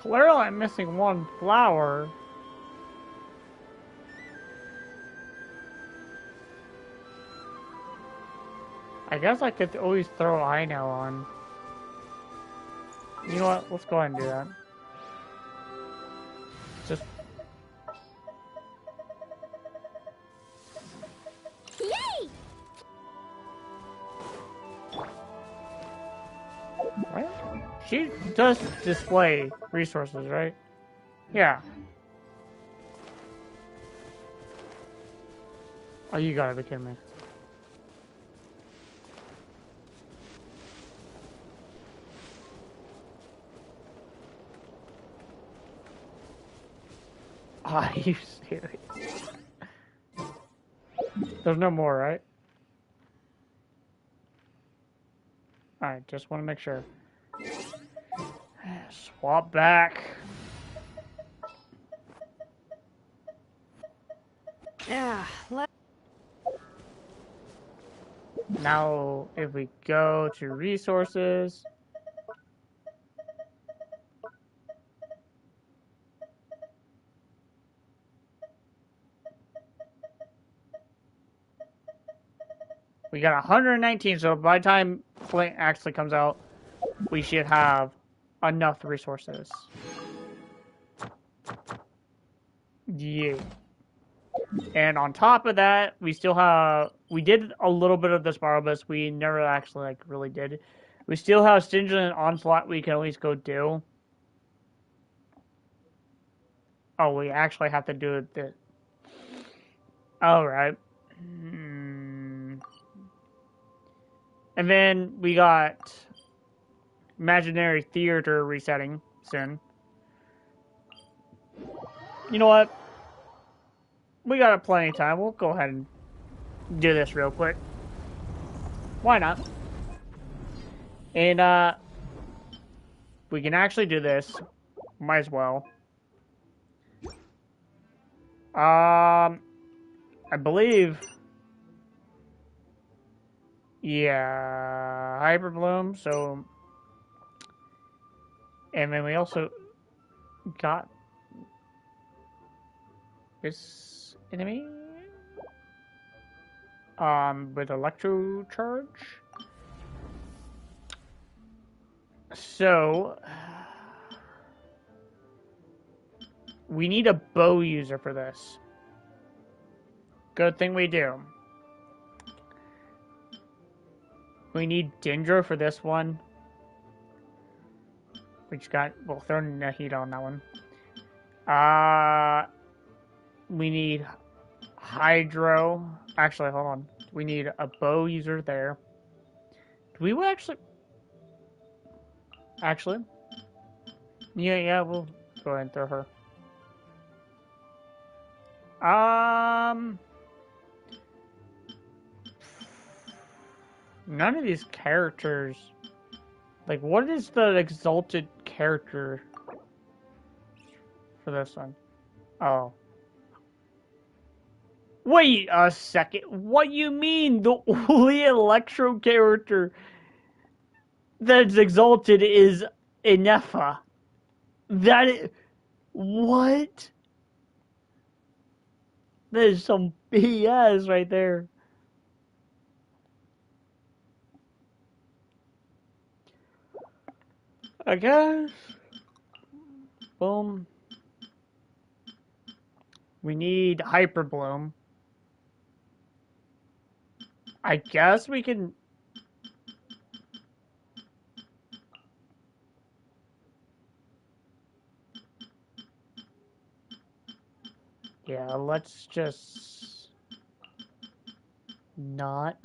Clearly, I'm missing one flower. I guess I could always throw Ino on. You know what? Let's go ahead and do that. Just...
Yay!
Right? She does display resources, right? Yeah. Oh, you gotta be kidding me. Are you serious? There's no more, right? Alright, just want to make sure. Swap back.
Yeah,
Now, if we go to resources, we got 119, so by the time Flint actually comes out, we should have enough resources. Yeah. And on top of that, we did a little bit of the Spiral Abyss. We never actually, like, really did. We still have Stinging and Onslaught we can always go do. Oh, we actually have to do it. Alright. And then we got Imaginary Theater resetting soon. You know what? We got plenty of time. We'll go ahead and do this real quick. Why not? And, we can actually do this. Might as well. I believe... Yeah, Hyper Bloom, so... And then we also got this enemy with Electro Charge. So we need a bow user for this. Good thing we do. We need Dendro for this one. We just got, we'll throw Nahida on that one. We need Hydro. Actually, hold on. We need a bow user there. Do we actually... Actually? Yeah, we'll go ahead and throw her. None of these characters... Like, what is the exalted character for this one? Oh. Wait a second. What you mean? The only Electro character that's exalted is Inefa. That is... What? That is some BS right there. I guess. Boom. We need Hyper Bloom. I guess we can... Yeah, let's just... not...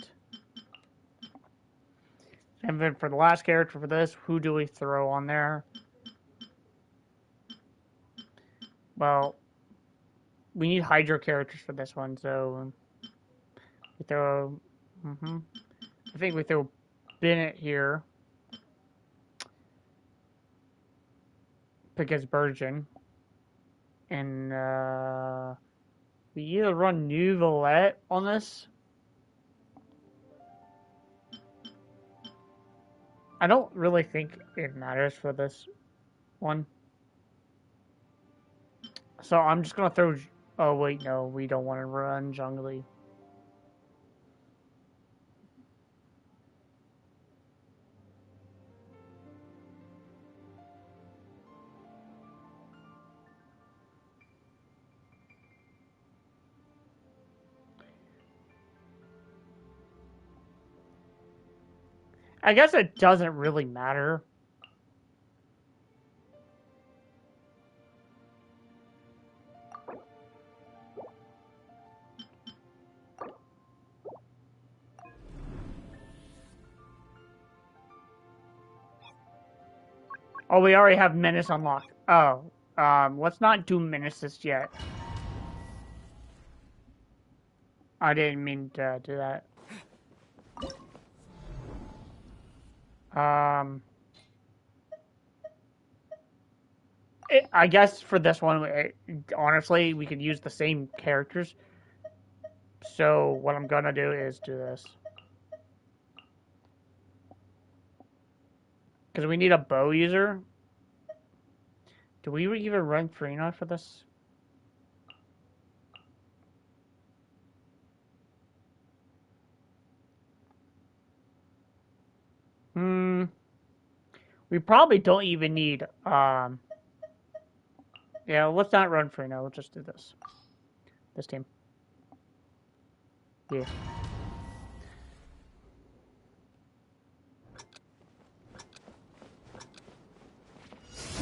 And then for the last character for this, who do we throw on there? Well, we need Hydro characters for this one, so... We throw... I think we throw Bennett here. Because Virgin. And, we either run New Valette on this. I don't really think it matters for this one. So I'm just gonna throw... Oh, wait, no. We don't want to run Zhongli. I guess it doesn't really matter. Oh, we already have Menace unlocked. Oh, let's not do Menaces yet. I didn't mean to do that. I guess for this one, honestly, we could use the same characters. So what I'm gonna do is do this. Because we need a bow user. Do we even run Freenod for this? We probably don't even need, Yeah, let's not run for now. Let's just do this. This team. Yeah.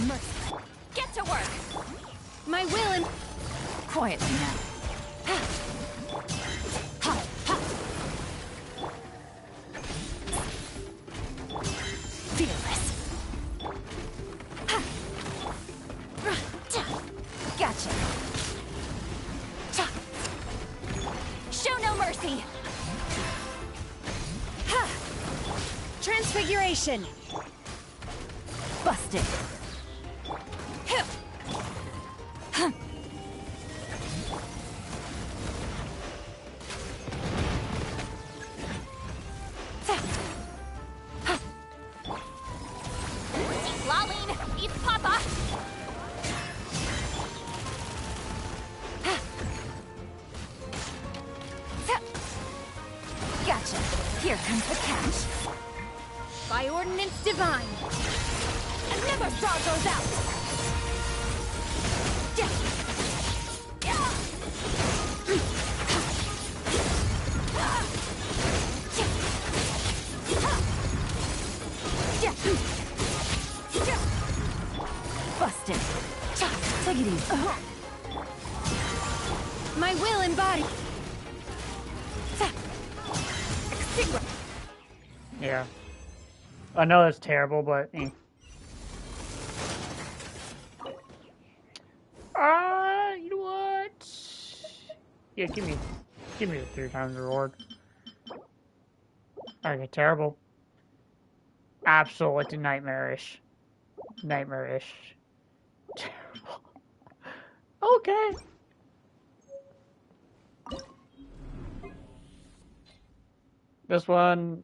Mercy. Get to work!
My will and...
Quietly now. Fearless. Gotcha. Show no mercy.
Transfiguration!
Busted. Lolling, eat Papa. Gotcha. Here comes the catch.
By ordinance divine.
And never saw goes out. Busted. Take it easy.
My will embodied.
Yeah. I know it's terrible, but you know what? Yeah, give me the 3 times reward. Okay, terrible. Absolutely nightmarish. Nightmarish. Terrible. Okay. This one,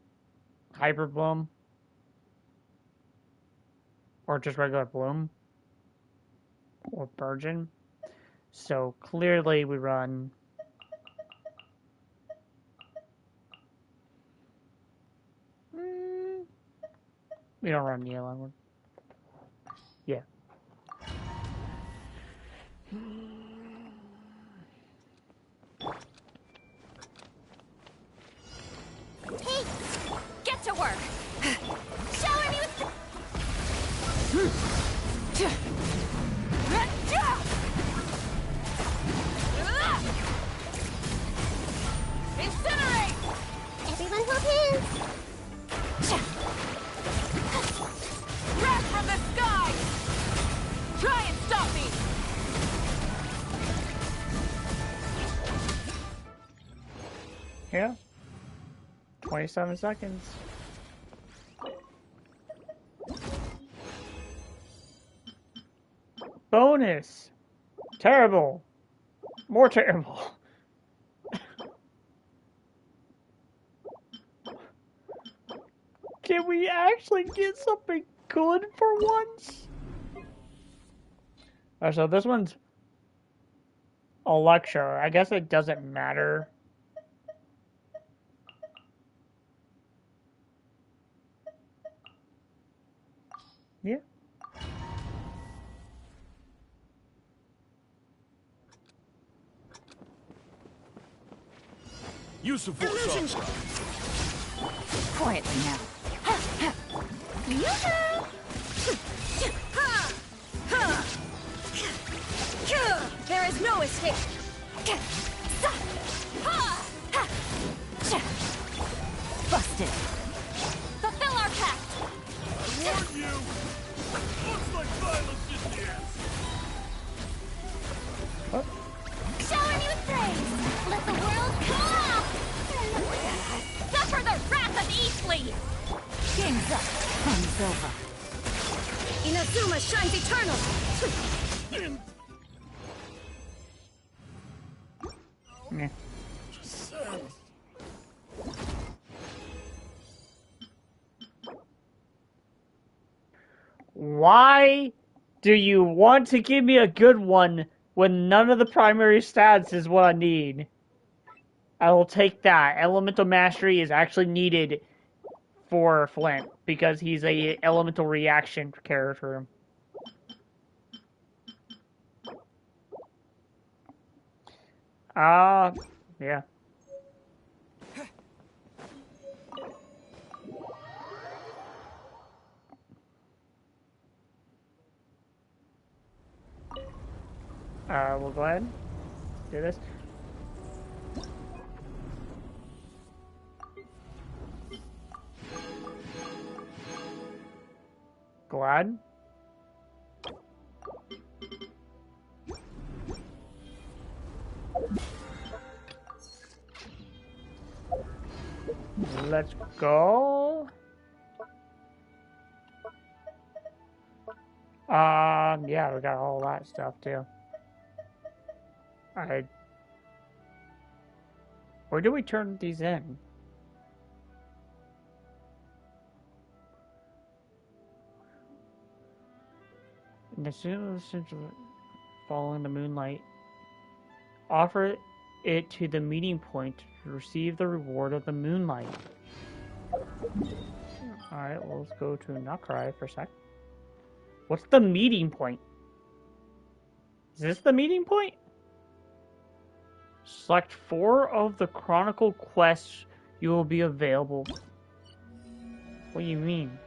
Hyper Bloom. Or just regular Bloom. Or Virgin. So clearly we run... We don't run the yellow one. Yeah.
Hey, get to work. Shower me with. Incinerate!
Everyone hold hands.
Wrath from the sky! Try and stop me!
Yeah. 27 seconds. Bonus! Terrible! More terrible! Can we actually get something good for once? Alright, so this one's a lecture. I guess it doesn't matter. Yeah.
Use of force.
Quietly now.
There is no escape.
Busted. Fulfill our pact.
Warn you! Looks like violence is here.
Shower me with praise. Let the world collapse. Suffer the wrath of Eastleigh. Game's up. Fun's over.
Inazuma shines eternal.
Yeah. Why do you want to give me a good one when none of the primary stats is what I need? I will take that. Elemental Mastery is actually needed for Flint because he's a elemental reaction character. Yeah. We'll go ahead and do this. Glad. Let's go. Yeah, we got all that stuff too. Alright. Where do we turn these in? In the sense of following the moonlight, offer it to the meeting point to receive the reward of the moonlight. Alright, well, let's go to Nod-Krai for a sec. What's the meeting point? Is this the meeting point? Select 4 of the Chronicle quests you will be available. What do you mean?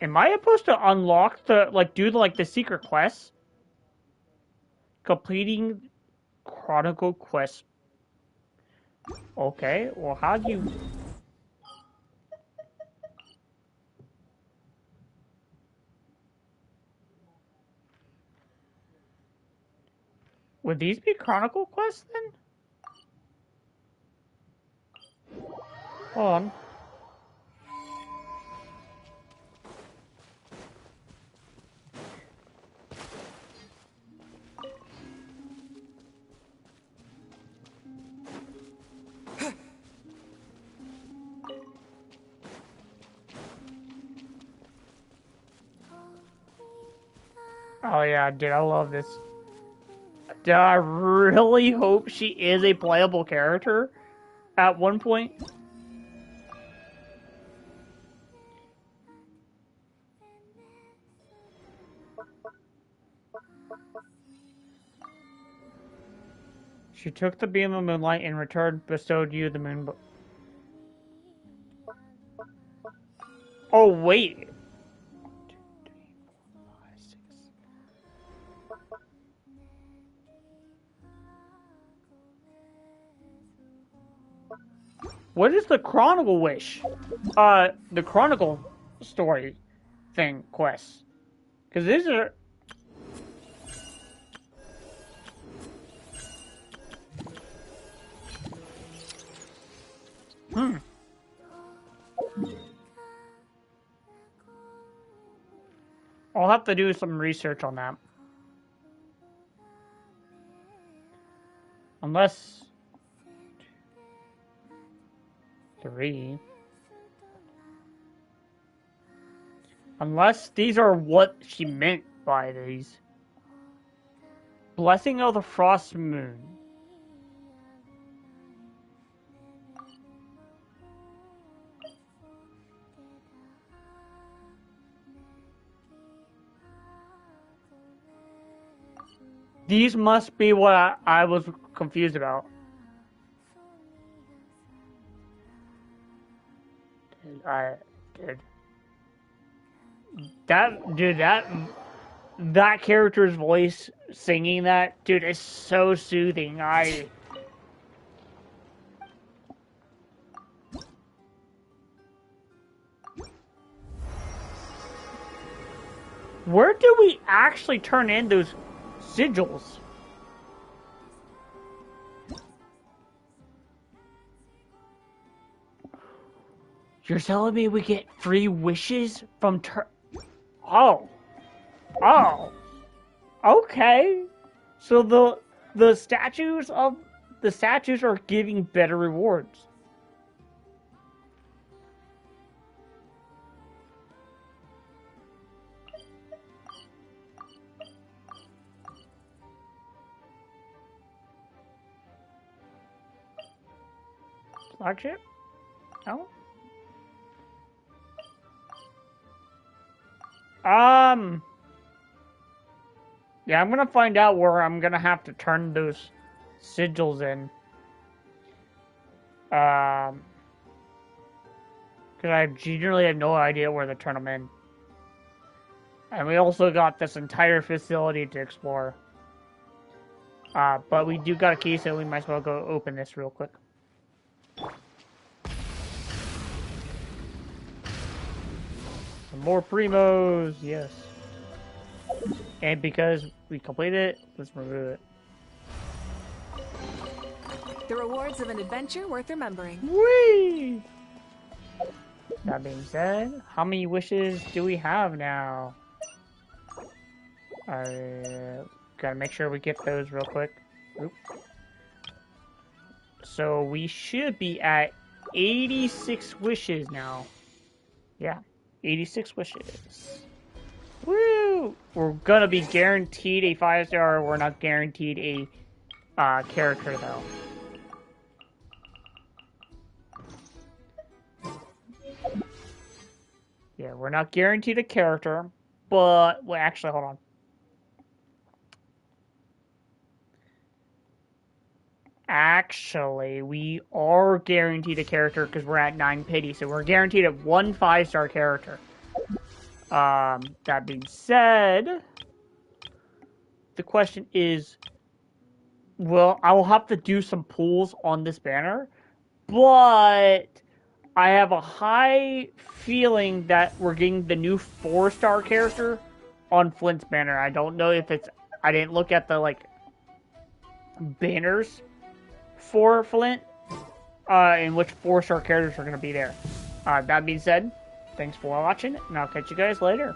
Am I supposed to unlock the, do the secret quests? Completing Chronicle quests. Okay, well, how do you... Would these be Chronicle quests, then? Hold on. Oh yeah, dude, I love this. Dude, I really hope she is a playable character at one point. She took the beam of moonlight and in return bestowed you the moon. Oh, wait. What is the Chronicle wish? The Chronicle story thing quest. Because these are... I'll have to do some research on that. Unless... 3... Unless these are what she meant by these. Blessing of the Frost Moon. These must be what I was confused about. That character's voice singing that, dude, is so soothing. Where do we actually turn in those sigils? You're telling me we get free wishes from Oh. Okay. So the statues are giving better rewards. Flagship? No? Yeah, I'm gonna find out where I'm gonna have to turn those sigils in. Because I generally have no idea where to turn them in. And we also got this entire facility to explore. But we do got a key, so we might as well go open this real quick. Some more primos, yes. And because we completed it, let's remove it.
The rewards of an adventure worth remembering.
Whee! That being said, how many wishes do we have now? Gotta make sure we get those real quick. Oop. So we should be at 86 wishes now. Yeah, 86 wishes. Woo! We're gonna be guaranteed a 5-star. We're not guaranteed a character though. Yeah, we're not guaranteed a character, but well, actually, hold on. Actually, we are guaranteed a character because we're at 9 pity, so we're guaranteed a 1 5-star character. That being said, the question is, well, I will have to do some pulls on this banner, but I have a high feeling that we're getting the new 4-star character on Flint's banner. I don't know if it's, I didn't look at the, like, banners for Flint, in which 4-star characters are going to be there. That being said, thanks for watching, and I'll catch you guys later.